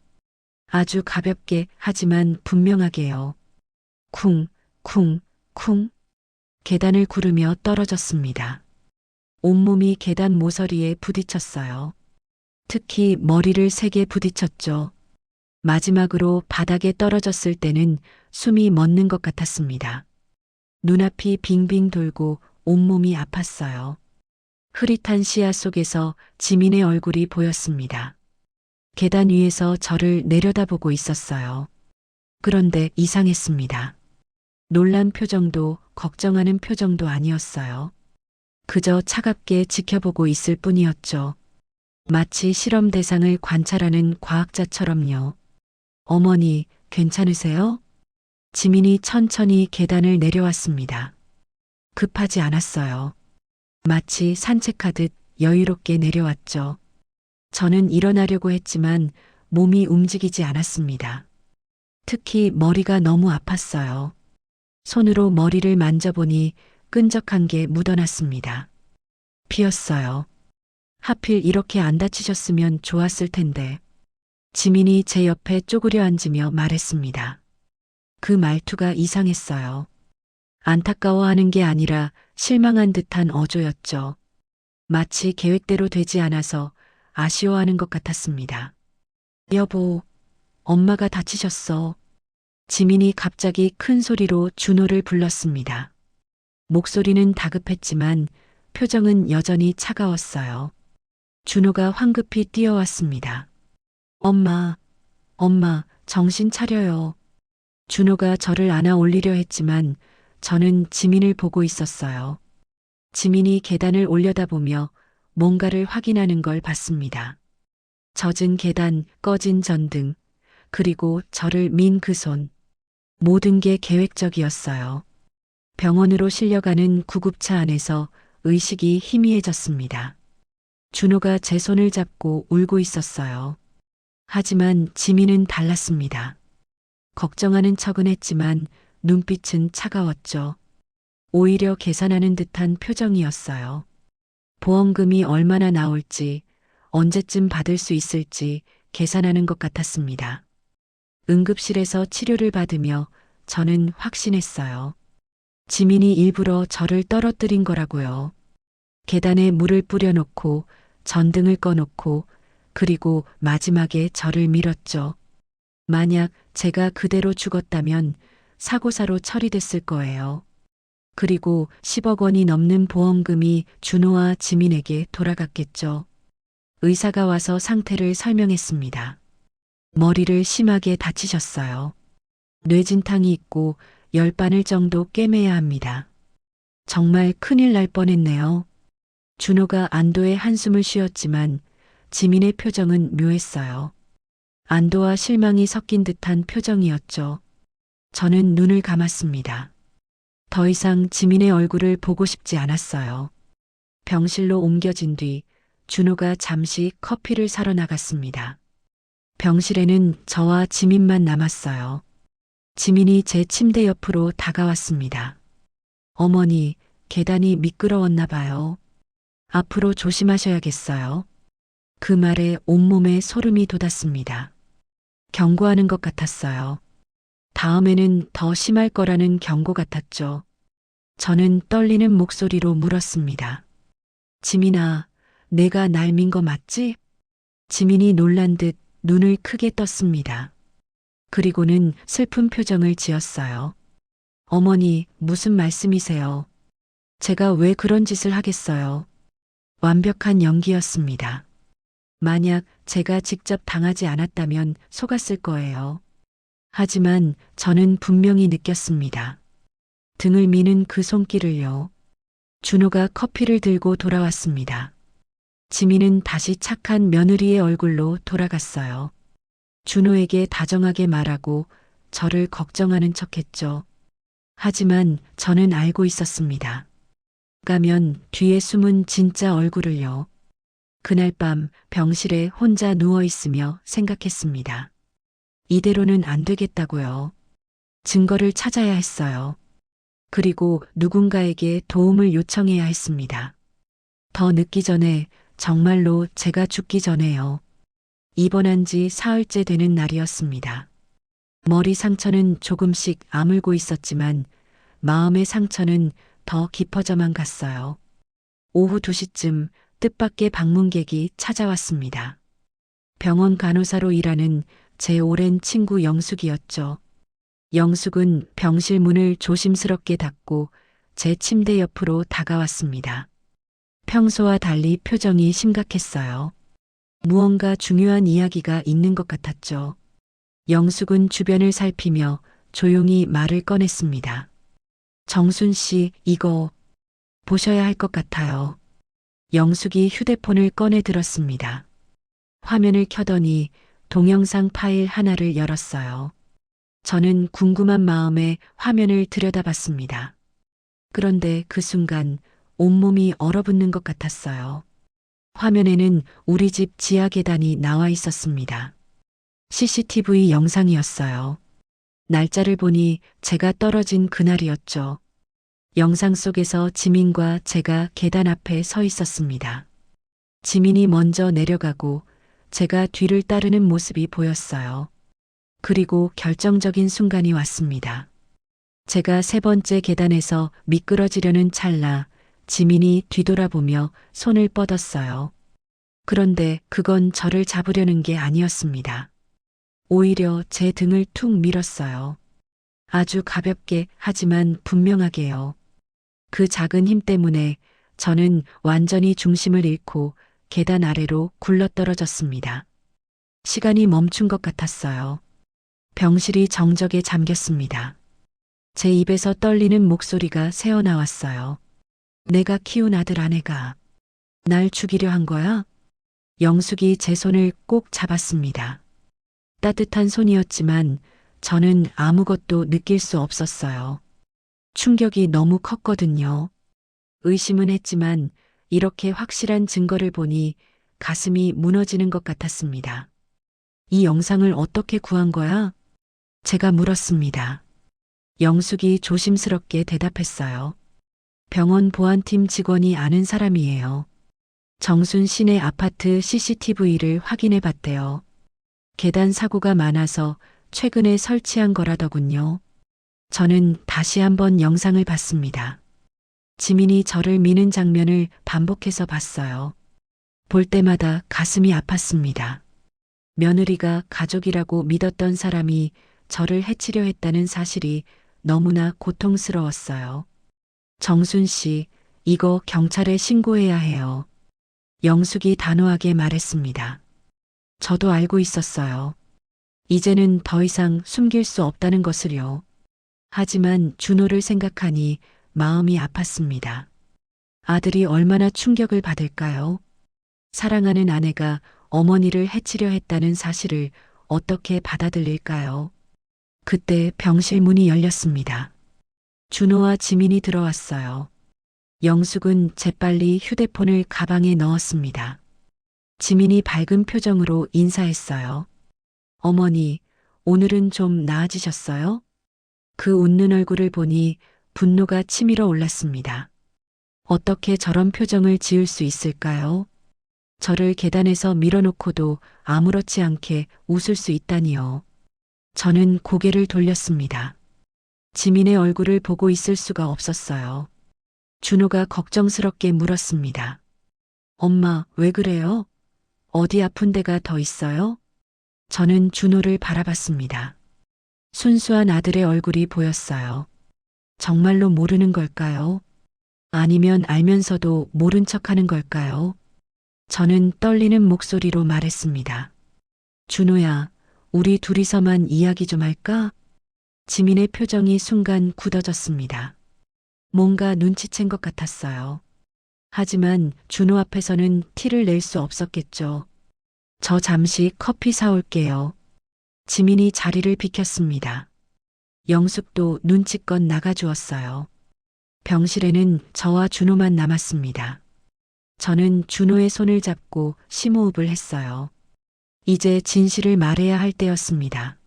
아주 가볍게 하지만 분명하게요. 쿵, 쿵, 쿵. 계단을 구르며 떨어졌습니다. 온몸이 계단 모서리에 부딪혔어요. 특히 머리를 세게 부딪혔죠. 마지막으로 바닥에 떨어졌을 때는 숨이 멎는 것 같았습니다. 눈앞이 빙빙 돌고 온몸이 아팠어요. 흐릿한 시야 속에서 지민의 얼굴이 보였습니다. 계단 위에서 저를 내려다보고 있었어요. 그런데 이상했습니다. 놀란 표정도 걱정하는 표정도 아니었어요. 그저 차갑게 지켜보고 있을 뿐이었죠. 마치 실험 대상을 관찰하는 과학자처럼요. 어머니, 괜찮으세요? 지민이 천천히 계단을 내려왔습니다. 급하지 않았어요. 마치 산책하듯 여유롭게 내려왔죠. 저는 일어나려고 했지만 몸이 움직이지 않았습니다. 특히 머리가 너무 아팠어요. 손으로 머리를 만져보니 끈적한 게 묻어났습니다. 피었어요. 하필 이렇게 안 다치셨으면 좋았을 텐데. 지민이 제 옆에 쪼그려 앉으며 말했습니다. 그 말투가 이상했어요. 안타까워하는 게 아니라 실망한 듯한 어조였죠. 마치 계획대로 되지 않아서 아쉬워하는 것 같았습니다. 여보, 엄마가 다치셨어. 지민이 갑자기 큰 소리로 준호를 불렀습니다. 목소리는 다급했지만 표정은 여전히 차가웠어요. 준호가 황급히 뛰어왔습니다. 엄마, 정신 차려요. 준호가 저를 안아 올리려 했지만 저는 지민을 보고 있었어요. 지민이 계단을 올려다보며 뭔가를 확인하는 걸 봤습니다. 젖은 계단, 꺼진 전등, 그리고 저를 민 그 손. 모든 게 계획적이었어요. 병원으로 실려가는 구급차 안에서 의식이 희미해졌습니다. 준호가 제 손을 잡고 울고 있었어요. 하지만 지민은 달랐습니다. 걱정하는 척은 했지만 눈빛은 차가웠죠. 오히려 계산하는 듯한 표정이었어요. 보험금이 얼마나 나올지, 언제쯤 받을 수 있을지 계산하는 것 같았습니다. 응급실에서 치료를 받으며 저는 확신했어요. 지민이 일부러 저를 떨어뜨린 거라고요. 계단에 물을 뿌려놓고 전등을 꺼놓고 그리고 마지막에 저를 밀었죠. 만약 제가 그대로 죽었다면 사고사로 처리됐을 거예요. 그리고 10억 원이 넘는 보험금이 준호와 지민에게 돌아갔겠죠. 의사가 와서 상태를 설명했습니다. 머리를 심하게 다치셨어요. 뇌진탕이 있고 10바늘 정도 꿰매야 합니다. 정말 큰일 날 뻔했네요. 준호가 안도의 한숨을 쉬었지만 지민의 표정은 묘했어요. 안도와 실망이 섞인 듯한 표정이었죠. 저는 눈을 감았습니다. 더 이상 지민의 얼굴을 보고 싶지 않았어요. 병실로 옮겨진 뒤 준호가 잠시 커피를 사러 나갔습니다. 병실에는 저와 지민만 남았어요. 지민이 제 침대 옆으로 다가왔습니다. 어머니, 계단이 미끄러웠나 봐요. 앞으로 조심하셔야겠어요. 그 말에 온몸에 소름이 돋았습니다. 경고하는 것 같았어요. 다음에는 더 심할 거라는 경고 같았죠. 저는 떨리는 목소리로 물었습니다. 지민아, 내가 날 민 거 맞지? 지민이 놀란 듯 눈을 크게 떴습니다. 그리고는 슬픈 표정을 지었어요. 어머니, 무슨 말씀이세요? 제가 왜 그런 짓을 하겠어요? 완벽한 연기였습니다. 만약 제가 직접 당하지 않았다면 속았을 거예요. 하지만 저는 분명히 느꼈습니다. 등을 미는 그 손길을요. 준호가 커피를 들고 돌아왔습니다. 지민은 다시 착한 며느리의 얼굴로 돌아갔어요. 준호에게 다정하게 말하고 저를 걱정하는 척했죠. 하지만 저는 알고 있었습니다. 가면 뒤에 숨은 진짜 얼굴을요. 그날 밤 병실에 혼자 누워 있으며 생각했습니다. 이대로는 안 되겠다고요. 증거를 찾아야 했어요. 그리고 누군가에게 도움을 요청해야 했습니다. 더 늦기 전에, 정말로 제가 죽기 전에요. 입원한 지 사흘째 되는 날이었습니다. 머리 상처는 조금씩 아물고 있었지만 마음의 상처는 더 깊어져만 갔어요. 오후 2시쯤 뜻밖의 방문객이 찾아왔습니다. 병원 간호사로 일하는 제 오랜 친구 영숙이었죠. 영숙은 병실 문을 조심스럽게 닫고 제 침대 옆으로 다가왔습니다. 평소와 달리 표정이 심각했어요. 무언가 중요한 이야기가 있는 것 같았죠. 영숙은 주변을 살피며 조용히 말을 꺼냈습니다. 정순 씨, 이거 보셔야 할 것 같아요. 영숙이 휴대폰을 꺼내 들었습니다. 화면을 켜더니 동영상 파일 하나를 열었어요. 저는 궁금한 마음에 화면을 들여다봤습니다. 그런데 그 순간 온몸이 얼어붙는 것 같았어요. 화면에는 우리 집 지하 계단이 나와 있었습니다. CCTV 영상이었어요. 날짜를 보니 제가 떨어진 그날이었죠. 영상 속에서 지민과 제가 계단 앞에 서 있었습니다. 지민이 먼저 내려가고 제가 뒤를 따르는 모습이 보였어요. 그리고 결정적인 순간이 왔습니다. 제가 세 번째 계단에서 미끄러지려는 찰나 지민이 뒤돌아보며 손을 뻗었어요. 그런데 그건 저를 잡으려는 게 아니었습니다. 오히려 제 등을 툭 밀었어요. 아주 가볍게 하지만 분명하게요. 그 작은 힘 때문에 저는 완전히 중심을 잃고 계단 아래로 굴러떨어졌습니다. 시간이 멈춘 것 같았어요. 병실이 정적에 잠겼습니다. 제 입에서 떨리는 목소리가 새어나왔어요. 내가 키운 아들 아내가 날 죽이려 한 거야? 영숙이 제 손을 꼭 잡았습니다. 따뜻한 손이었지만 저는 아무것도 느낄 수 없었어요. 충격이 너무 컸거든요. 의심은 했지만 이렇게 확실한 증거를 보니 가슴이 무너지는 것 같았습니다. 이 영상을 어떻게 구한 거야? 제가 물었습니다. 영숙이 조심스럽게 대답했어요. 병원 보안팀 직원이 아는 사람이에요. 정순 씨네 아파트 CCTV를 확인해 봤대요. 계단 사고가 많아서 최근에 설치한 거라더군요. 저는 다시 한번 영상을 봤습니다. 지민이 저를 미는 장면을 반복해서 봤어요. 볼 때마다 가슴이 아팠습니다. 며느리가 가족이라고 믿었던 사람이 저를 해치려 했다는 사실이 너무나 고통스러웠어요. 정순 씨, 이거 경찰에 신고해야 해요. 영숙이 단호하게 말했습니다. 저도 알고 있었어요. 이제는 더 이상 숨길 수 없다는 것을요. 하지만 준호를 생각하니 마음이 아팠습니다. 아들이 얼마나 충격을 받을까요? 사랑하는 아내가 어머니를 해치려 했다는 사실을 어떻게 받아들일까요? 그때 병실 문이 열렸습니다. 준호와 지민이 들어왔어요. 영숙은 재빨리 휴대폰을 가방에 넣었습니다. 지민이 밝은 표정으로 인사했어요. 어머니, 오늘은 좀 나아지셨어요? 그 웃는 얼굴을 보니 분노가 치밀어 올랐습니다. 어떻게 저런 표정을 지을 수 있을까요? 저를 계단에서 밀어놓고도 아무렇지 않게 웃을 수 있다니요. 저는 고개를 돌렸습니다. 지민의 얼굴을 보고 있을 수가 없었어요. 준호가 걱정스럽게 물었습니다. 엄마, 왜 그래요? 어디 아픈 데가 더 있어요? 저는 준호를 바라봤습니다. 순수한 아들의 얼굴이 보였어요. 정말로 모르는 걸까요? 아니면 알면서도 모른 척하는 걸까요? 저는 떨리는 목소리로 말했습니다. 준호야, 우리 둘이서만 이야기 좀 할까? 지민의 표정이 순간 굳어졌습니다. 뭔가 눈치챈 것 같았어요. 하지만 준호 앞에서는 티를 낼 수 없었겠죠. 저 잠시 커피 사올게요. 지민이 자리를 비켰습니다. 영숙도 눈치껏 나가주었어요. 병실에는 저와 준호만 남았습니다. 저는 준호의 손을 잡고 심호흡을 했어요. 이제 진실을 말해야 할 때였습니다.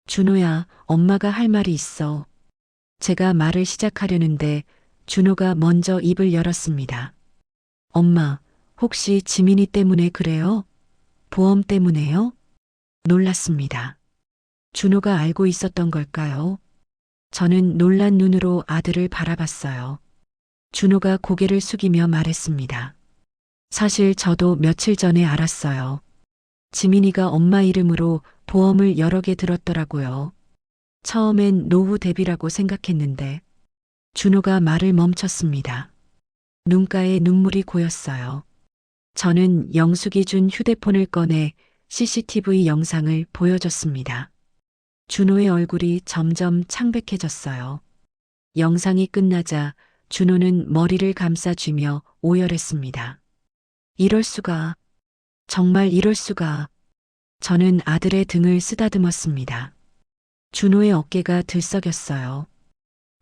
준호야, 엄마가 할 말이 있어. 제가 말을 시작하려는데 준호가 먼저 입을 열었습니다. 엄마, 혹시 지민이 때문에 그래요? 보험 때문에요? 놀랐습니다. 준호가 알고 있었던 걸까요? 저는 놀란 눈으로 아들을 바라봤어요. 준호가 고개를 숙이며 말했습니다. 사실 저도 며칠 전에 알았어요. 지민이가 엄마 이름으로 보험을 여러 개 들었더라고요. 처음엔 노후 대비라고 생각했는데 준호가 말을 멈췄습니다. 눈가에 눈물이 고였어요. 저는 영숙이 준 휴대폰을 꺼내 CCTV 영상을 보여줬습니다. 준호의 얼굴이 점점 창백해졌어요. 영상이 끝나자 준호는 머리를 감싸쥐며 오열했습니다. 이럴 수가, 정말 이럴 수가. 저는 아들의 등을 쓰다듬었습니다. 준호의 어깨가 들썩였어요.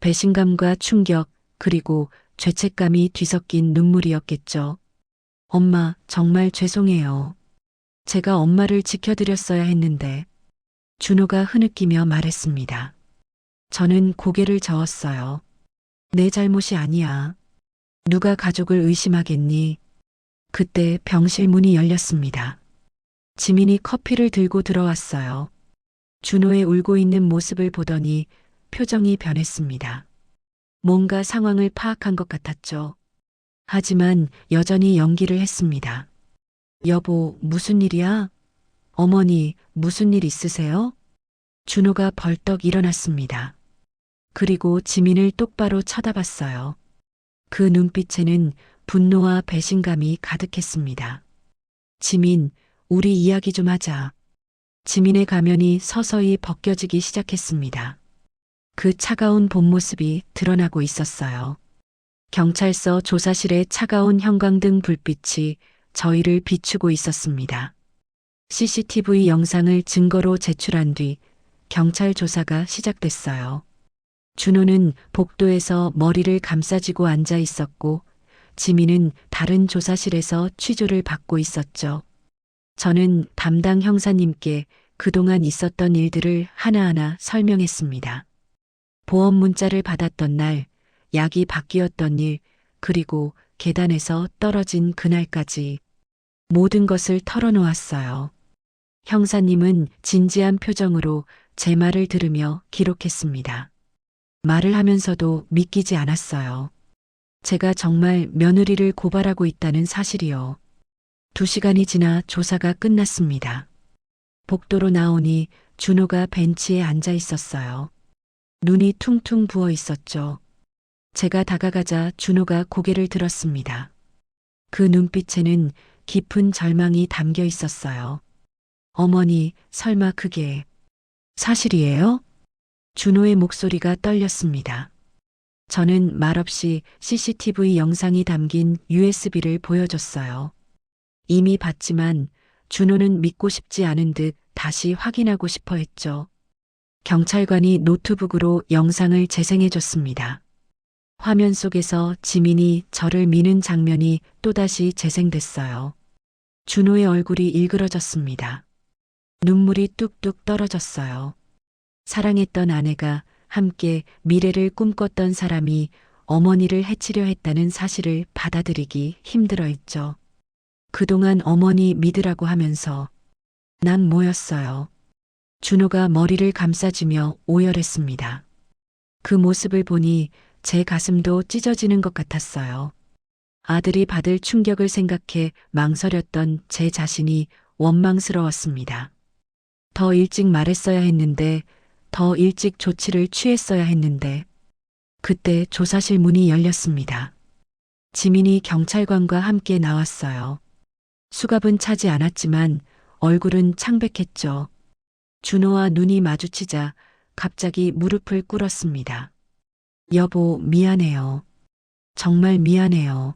배신감과 충격, 그리고 죄책감이 뒤섞인 눈물이었겠죠. 엄마, 정말 죄송해요. 제가 엄마를 지켜드렸어야 했는데. 준호가 흐느끼며 말했습니다. 저는 고개를 저었어요. 내 잘못이 아니야. 누가 가족을 의심하겠니? 그때 병실 문이 열렸습니다. 지민이 커피를 들고 들어왔어요. 준호의 울고 있는 모습을 보더니 표정이 변했습니다. 뭔가 상황을 파악한 것 같았죠. 하지만 여전히 연기를 했습니다. 여보, 무슨 일이야? 어머니, 무슨 일 있으세요? 준호가 벌떡 일어났습니다. 그리고 지민을 똑바로 쳐다봤어요. 그 눈빛에는 분노와 배신감이 가득했습니다. 지민, 우리 이야기 좀 하자. 지민의 가면이 서서히 벗겨지기 시작했습니다. 그 차가운 본 모습이 드러나고 있었어요. 경찰서 조사실의 차가운 형광등 불빛이 저희를 비추고 있었습니다. CCTV 영상을 증거로 제출한 뒤 경찰 조사가 시작됐어요. 준호는 복도에서 머리를 감싸쥐고 앉아 있었고 지민은 다른 조사실에서 취조를 받고 있었죠. 저는 담당 형사님께 그동안 있었던 일들을 하나하나 설명했습니다. 보험 문자를 받았던 날, 약이 바뀌었던 일, 그리고 계단에서 떨어진 그날까지 모든 것을 털어놓았어요. 형사님은 진지한 표정으로 제 말을 들으며 기록했습니다. 말을 하면서도 믿기지 않았어요. 제가 정말 며느리를 고발하고 있다는 사실이요. 2시간이 지나 조사가 끝났습니다. 복도로 나오니 준호가 벤치에 앉아 있었어요. 눈이 퉁퉁 부어 있었죠. 제가 다가가자 준호가 고개를 들었습니다. 그 눈빛에는 깊은 절망이 담겨 있었어요. 어머니, 설마 그게 사실이에요? 준호의 목소리가 떨렸습니다. 저는 말없이 CCTV 영상이 담긴 USB를 보여줬어요. 이미 봤지만 준호는 믿고 싶지 않은 듯 다시 확인하고 싶어 했죠. 경찰관이 노트북으로 영상을 재생해줬습니다. 화면 속에서 지민이 저를 미는 장면이 또다시 재생됐어요. 준호의 얼굴이 일그러졌습니다. 눈물이 뚝뚝 떨어졌어요. 사랑했던 아내가 함께 미래를 꿈꿨던 사람이 어머니를 해치려 했다는 사실을 받아들이기 힘들어 했죠. 그동안 어머니 믿으라고 하면서 난 뭐였어요. 준호가 머리를 감싸주며 오열했습니다. 그 모습을 보니 제 가슴도 찢어지는 것 같았어요. 아들이 받을 충격을 생각해 망설였던 제 자신이 원망스러웠습니다. 더 일찍 말했어야 했는데, 더 일찍 조치를 취했어야 했는데, 그때 조사실 문이 열렸습니다. 지민이 경찰관과 함께 나왔어요. 수갑은 차지 않았지만 얼굴은 창백했죠. 준호와 눈이 마주치자 갑자기 무릎을 꿇었습니다. 여보, 미안해요. 정말 미안해요.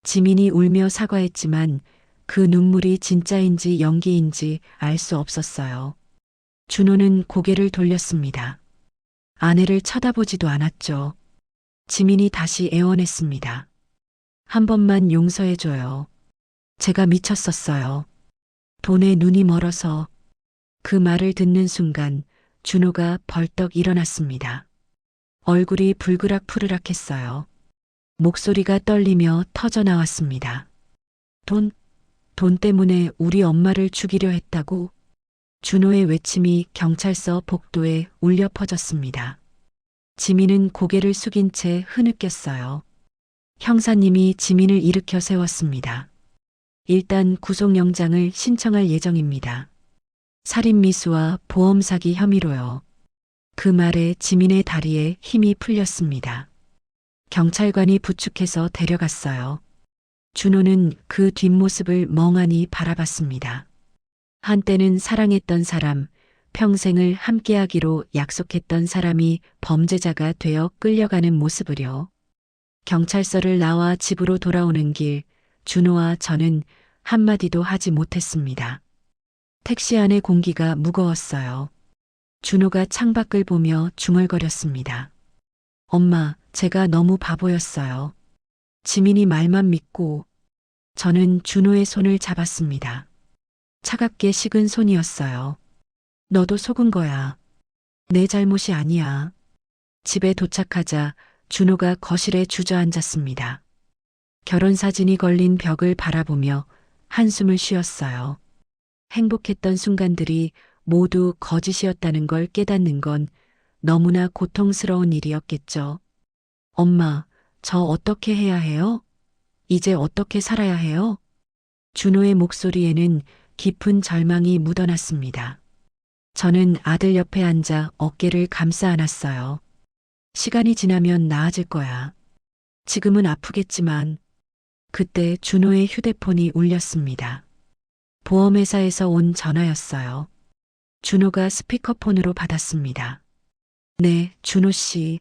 지민이 울며 사과했지만 그 눈물이 진짜인지 연기인지 알 수 없었어요. 준호는 고개를 돌렸습니다. 아내를 쳐다보지도 않았죠. 지민이 다시 애원했습니다. 한 번만 용서해줘요. 제가 미쳤었어요. 돈에 눈이 멀어서. 그 말을 듣는 순간 준호가 벌떡 일어났습니다. 얼굴이 불그락푸르락 했어요. 목소리가 떨리며 터져 나왔습니다. 돈 때문에 우리 엄마를 죽이려 했다고? 준호의 외침이 경찰서 복도에 울려 퍼졌습니다. 지민은 고개를 숙인 채 흐느꼈어요. 형사님이 지민을 일으켜 세웠습니다. 일단 구속영장을 신청할 예정입니다. 살인미수와 보험사기 혐의로요. 그 말에 지민의 다리에 힘이 풀렸습니다. 경찰관이 부축해서 데려갔어요. 준호는 그 뒷모습을 멍하니 바라봤습니다. 한때는 사랑했던 사람, 평생을 함께하기로 약속했던 사람이 범죄자가 되어 끌려가는 모습을요. 경찰서를 나와 집으로 돌아오는 길, 준호와 저는 한마디도 하지 못했습니다. 택시 안의 공기가 무거웠어요. 준호가 창밖을 보며 중얼거렸습니다. 엄마, 제가 너무 바보였어요. 지민이 말만 믿고. 저는 준호의 손을 잡았습니다. 차갑게 식은 손이었어요. 너도 속은 거야. 내 잘못이 아니야. 집에 도착하자 준호가 거실에 주저앉았습니다. 결혼사진이 걸린 벽을 바라보며 한숨을 쉬었어요. 행복했던 순간들이 모두 거짓이었다는 걸 깨닫는 건 너무나 고통스러운 일이었겠죠. 엄마, 저 어떻게 해야 해요? 이제 어떻게 살아야 해요? 준호의 목소리에는 깊은 절망이 묻어났습니다. 저는 아들 옆에 앉아 어깨를 감싸 안았어요. 시간이 지나면 나아질 거야. 지금은 아프겠지만. 그때 준호의 휴대폰이 울렸습니다. 보험회사에서 온 전화였어요. 준호가 스피커폰으로 받았습니다. 네, 준호 씨.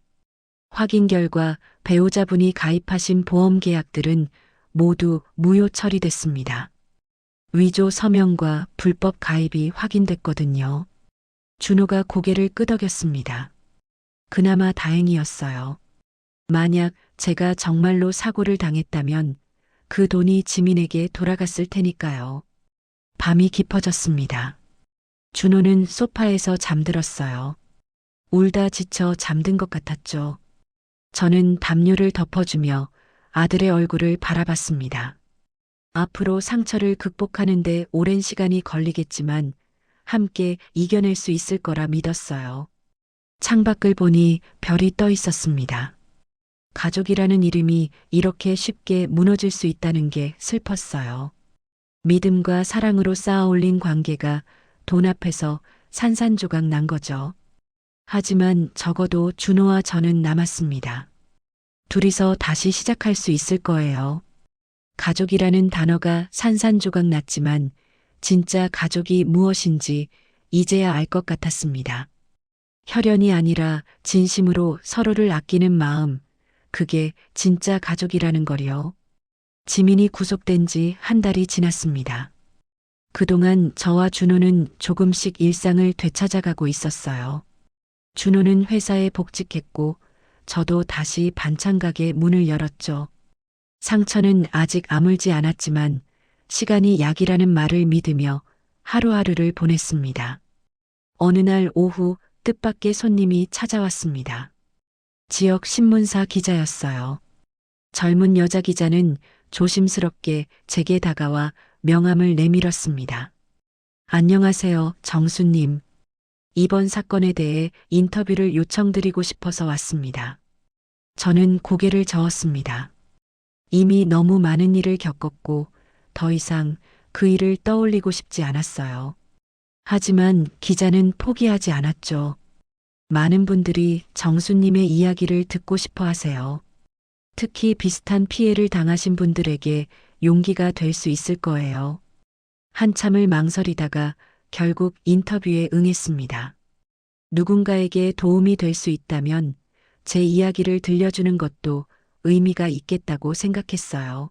확인 결과 배우자분이 가입하신 보험 계약들은 모두 무효 처리됐습니다. 위조 서명과 불법 가입이 확인됐거든요. 준호가 고개를 끄덕였습니다. 그나마 다행이었어요. 만약 제가 정말로 사고를 당했다면 그 돈이 지민에게 돌아갔을 테니까요. 밤이 깊어졌습니다. 준호는 소파에서 잠들었어요. 울다 지쳐 잠든 것 같았죠. 저는 담요를 덮어주며 아들의 얼굴을 바라봤습니다. 앞으로 상처를 극복하는데 오랜 시간이 걸리겠지만 함께 이겨낼 수 있을 거라 믿었어요. 창밖을 보니 별이 떠 있었습니다. 가족이라는 이름이 이렇게 쉽게 무너질 수 있다는 게 슬펐어요. 믿음과 사랑으로 쌓아 올린 관계가 돈 앞에서 산산조각 난 거죠. 하지만 적어도 준호와 저는 남았습니다. 둘이서 다시 시작할 수 있을 거예요. 가족이라는 단어가 산산조각 났지만 진짜 가족이 무엇인지 이제야 알 것 같았습니다. 혈연이 아니라 진심으로 서로를 아끼는 마음, 그게 진짜 가족이라는 거요. 지민이 구속된 지 한 달이 지났습니다. 그동안 저와 준호는 조금씩 일상을 되찾아가고 있었어요. 준호는 회사에 복직했고 저도 다시 반찬가게 문을 열었죠. 상처는 아직 아물지 않았지만 시간이 약이라는 말을 믿으며 하루하루를 보냈습니다. 어느 날 오후 뜻밖의 손님이 찾아왔습니다. 지역 신문사 기자였어요. 젊은 여자 기자는 조심스럽게 제게 다가와 명함을 내밀었습니다. 안녕하세요, 정수님. 이번 사건에 대해 인터뷰를 요청드리고 싶어서 왔습니다. 저는 고개를 저었습니다. 이미 너무 많은 일을 겪었고 더 이상 그 일을 떠올리고 싶지 않았어요. 하지만 기자는 포기하지 않았죠. 많은 분들이 정수님의 이야기를 듣고 싶어 하세요. 특히 비슷한 피해를 당하신 분들에게 용기가 될 수 있을 거예요. 한참을 망설이다가 결국 인터뷰에 응했습니다. 누군가에게 도움이 될 수 있다면 제 이야기를 들려주는 것도 의미가 있겠다고 생각했어요.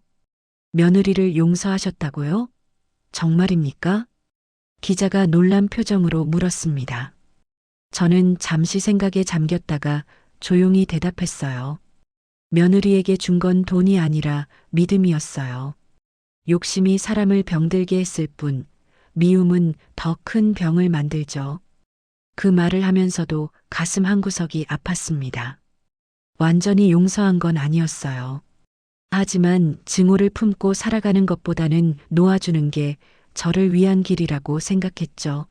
며느리를 용서하셨다고요? 정말입니까? 기자가 놀란 표정으로 물었습니다. 저는 잠시 생각에 잠겼다가 조용히 대답했어요. 며느리에게 준 건 돈이 아니라 믿음이었어요. 욕심이 사람을 병들게 했을 뿐 미움은 더 큰 병을 만들죠. 그 말을 하면서도 가슴 한구석이 아팠습니다. 완전히 용서한 건 아니었어요. 하지만 증오를 품고 살아가는 것보다는 놓아주는 게 저를 위한 길이라고 생각했죠.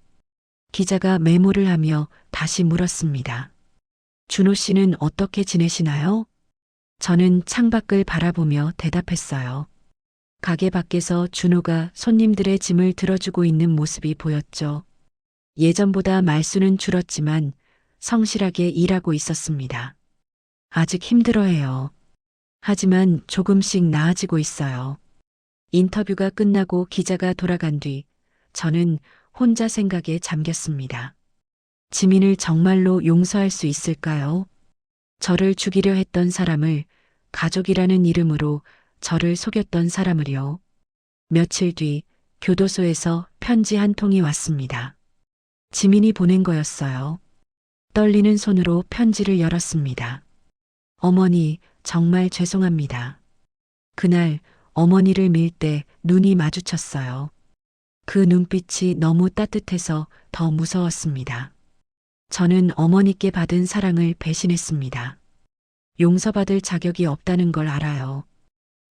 기자가 메모를 하며 다시 물었습니다. 준호 씨는 어떻게 지내시나요? 저는 창밖을 바라보며 대답했어요. 가게 밖에서 준호가 손님들의 짐을 들어주고 있는 모습이 보였죠. 예전보다 말수는 줄었지만 성실하게 일하고 있었습니다. 아직 힘들어해요. 하지만 조금씩 나아지고 있어요. 인터뷰가 끝나고 기자가 돌아간 뒤 저는 혼자 생각에 잠겼습니다. 지민을 정말로 용서할 수 있을까요? 저를 죽이려 했던 사람을, 가족이라는 이름으로 저를 속였던 사람을요. 며칠 뒤 교도소에서 편지 한 통이 왔습니다. 지민이 보낸 거였어요. 떨리는 손으로 편지를 열었습니다. 어머니, 정말 죄송합니다. 그날 어머니를 밀 때 눈이 마주쳤어요. 그 눈빛이 너무 따뜻해서 더 무서웠습니다. 저는 어머니께 받은 사랑을 배신했습니다. 용서받을 자격이 없다는 걸 알아요.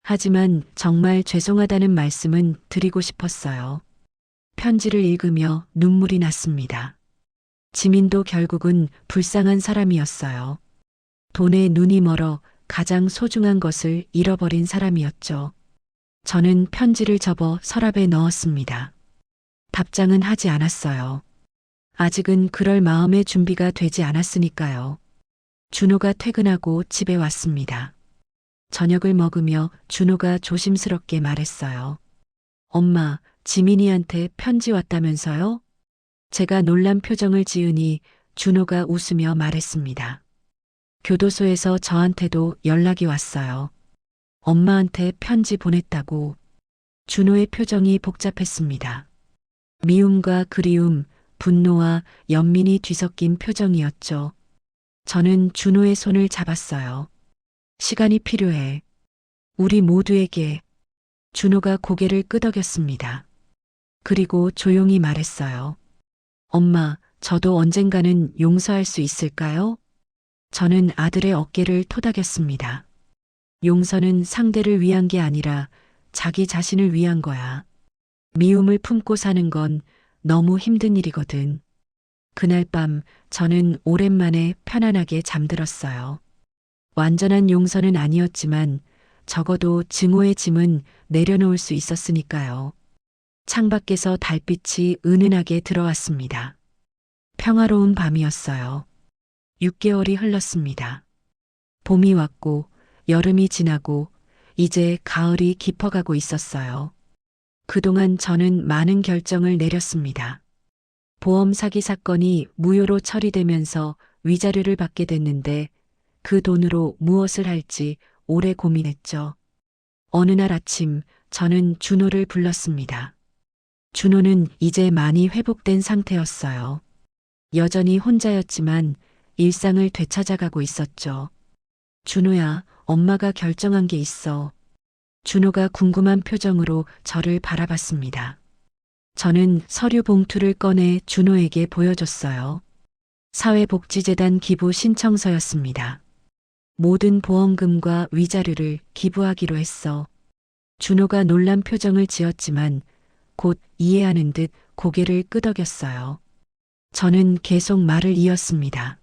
하지만 정말 죄송하다는 말씀은 드리고 싶었어요. 편지를 읽으며 눈물이 났습니다. 지민도 결국은 불쌍한 사람이었어요. 돈에 눈이 멀어 가장 소중한 것을 잃어버린 사람이었죠. 저는 편지를 접어 서랍에 넣었습니다. 답장은 하지 않았어요. 아직은 그럴 마음의 준비가 되지 않았으니까요. 준호가 퇴근하고 집에 왔습니다. 저녁을 먹으며 준호가 조심스럽게 말했어요. 엄마, 지민이한테 편지 왔다면서요? 제가 놀란 표정을 지으니 준호가 웃으며 말했습니다. 교도소에서 저한테도 연락이 왔어요. 엄마한테 편지 보냈다고. 준호의 표정이 복잡했습니다. 미움과 그리움, 분노와 연민이 뒤섞인 표정이었죠. 저는 준호의 손을 잡았어요. 시간이 필요해. 우리 모두에게. 준호가 고개를 끄덕였습니다. 그리고 조용히 말했어요. 엄마, 저도 언젠가는 용서할 수 있을까요? 저는 아들의 어깨를 토닥였습니다. 용서는 상대를 위한 게 아니라 자기 자신을 위한 거야. 미움을 품고 사는 건 너무 힘든 일이거든. 그날 밤 저는 오랜만에 편안하게 잠들었어요. 완전한 용서는 아니었지만 적어도 증오의 짐은 내려놓을 수 있었으니까요. 창밖에서 달빛이 은은하게 들어왔습니다. 평화로운 밤이었어요. 6개월이 흘렀습니다. 봄이 왔고 여름이 지나고 이제 가을이 깊어가고 있었어요. 그동안 저는 많은 결정을 내렸습니다. 보험 사기 사건이 무효로 처리되면서 위자료를 받게 됐는데 그 돈으로 무엇을 할지 오래 고민했죠. 어느 날 아침 저는 준호를 불렀습니다. 준호는 이제 많이 회복된 상태였어요. 여전히 혼자였지만 일상을 되찾아가고 있었죠. 준호야, 엄마가 결정한 게 있어. 준호가 궁금한 표정으로 저를 바라봤습니다. 저는 서류 봉투를 꺼내 준호에게 보여줬어요. 사회복지재단 기부 신청서였습니다. 모든 보험금과 위자료를 기부하기로 했어. 준호가 놀란 표정을 지었지만 곧 이해하는 듯 고개를 끄덕였어요. 저는 계속 말을 이었습니다.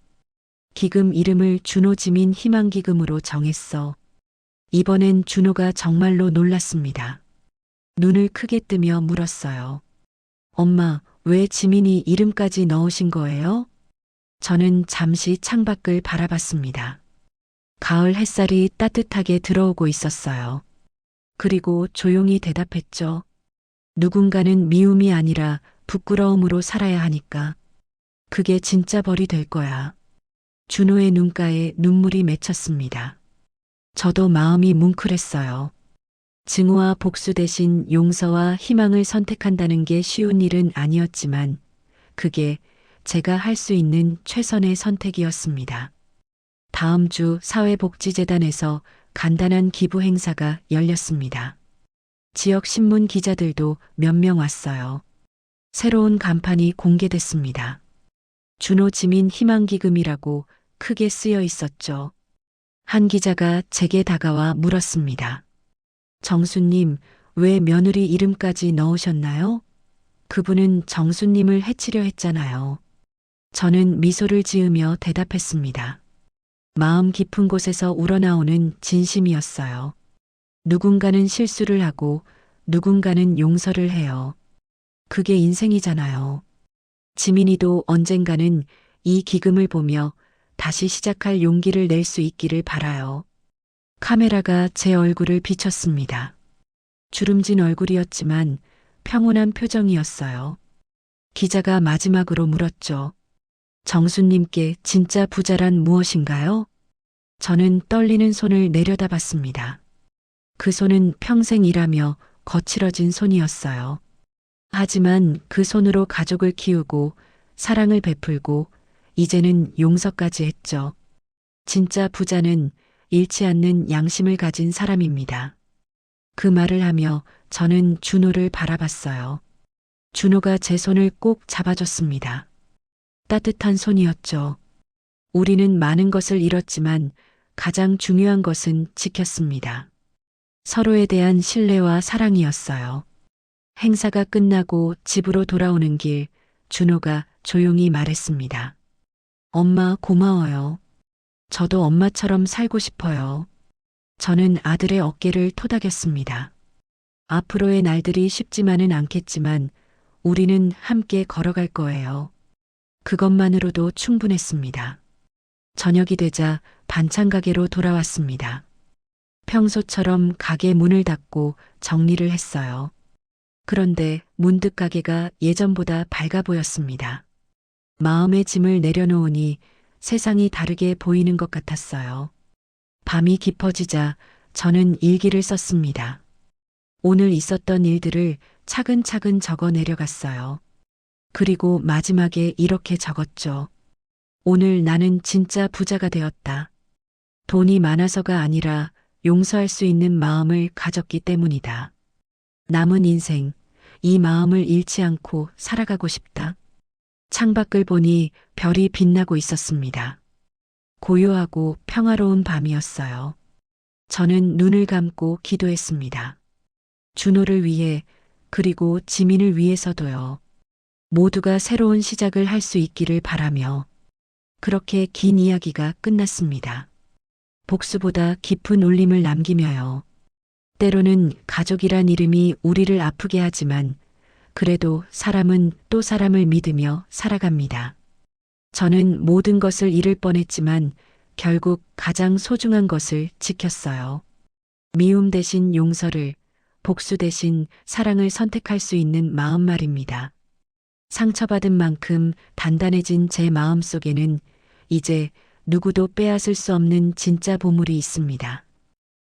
기금 이름을 준호 지민 희망기금으로 정했어. 이번엔 준호가 정말로 놀랐습니다. 눈을 크게 뜨며 물었어요. 엄마, 왜 지민이 이름까지 넣으신 거예요? 저는 잠시 창밖을 바라봤습니다. 가을 햇살이 따뜻하게 들어오고 있었어요. 그리고 조용히 대답했죠. 누군가는 미움이 아니라 부끄러움으로 살아야 하니까. 그게 진짜 벌이 될 거야. 준호의 눈가에 눈물이 맺혔습니다. 저도 마음이 뭉클했어요. 증오와 복수 대신 용서와 희망을 선택한다는 게 쉬운 일은 아니었지만 그게 제가 할 수 있는 최선의 선택이었습니다. 다음 주 사회복지재단에서 간단한 기부 행사가 열렸습니다. 지역 신문 기자들도 몇 명 왔어요. 새로운 간판이 공개됐습니다. 준호 지민 희망기금이라고 크게 쓰여 있었죠. 한 기자가 제게 다가와 물었습니다. 정수님, 왜 며느리 이름까지 넣으셨나요? 그분은 정수님을 해치려 했잖아요. 저는 미소를 지으며 대답했습니다. 마음 깊은 곳에서 우러나오는 진심이었어요. 누군가는 실수를 하고 누군가는 용서를 해요. 그게 인생이잖아요. 지민이도 언젠가는 이 기금을 보며 다시 시작할 용기를 낼 수 있기를 바라요. 카메라가 제 얼굴을 비췄습니다. 주름진 얼굴이었지만 평온한 표정이었어요. 기자가 마지막으로 물었죠. 정수님께 진짜 부자란 무엇인가요? 저는 떨리는 손을 내려다봤습니다. 그 손은 평생 일하며 거칠어진 손이었어요. 하지만 그 손으로 가족을 키우고 사랑을 베풀고 이제는 용서까지 했죠. 진짜 부자는 잃지 않는 양심을 가진 사람입니다. 그 말을 하며 저는 준호를 바라봤어요. 준호가 제 손을 꼭 잡아줬습니다. 따뜻한 손이었죠. 우리는 많은 것을 잃었지만 가장 중요한 것은 지켰습니다. 서로에 대한 신뢰와 사랑이었어요. 행사가 끝나고 집으로 돌아오는 길, 준호가 조용히 말했습니다. 엄마 고마워요. 저도 엄마처럼 살고 싶어요. 저는 아들의 어깨를 토닥였습니다. 앞으로의 날들이 쉽지만은 않겠지만 우리는 함께 걸어갈 거예요. 그것만으로도 충분했습니다. 저녁이 되자 반찬 가게로 돌아왔습니다. 평소처럼 가게 문을 닫고 정리를 했어요. 그런데 문득 가게가 예전보다 밝아 보였습니다. 마음의 짐을 내려놓으니 세상이 다르게 보이는 것 같았어요. 밤이 깊어지자 저는 일기를 썼습니다. 오늘 있었던 일들을 차근차근 적어 내려갔어요. 그리고 마지막에 이렇게 적었죠. 오늘 나는 진짜 부자가 되었다. 돈이 많아서가 아니라 용서할 수 있는 마음을 가졌기 때문이다. 남은 인생, 이 마음을 잃지 않고 살아가고 싶다. 창밖을 보니 별이 빛나고 있었습니다. 고요하고 평화로운 밤이었어요. 저는 눈을 감고 기도했습니다. 준호를 위해, 그리고 지민을 위해서도요. 모두가 새로운 시작을 할 수 있기를 바라며. 그렇게 긴 이야기가 끝났습니다. 복수보다 깊은 울림을 남기며요. 때로는 가족이란 이름이 우리를 아프게 하지만 그래도 사람은 또 사람을 믿으며 살아갑니다. 저는 모든 것을 잃을 뻔했지만 결국 가장 소중한 것을 지켰어요. 미움 대신 용서를, 복수 대신 사랑을 선택할 수 있는 마음 말입니다. 상처받은 만큼 단단해진 제 마음 속에는 이제 누구도 빼앗을 수 없는 진짜 보물이 있습니다.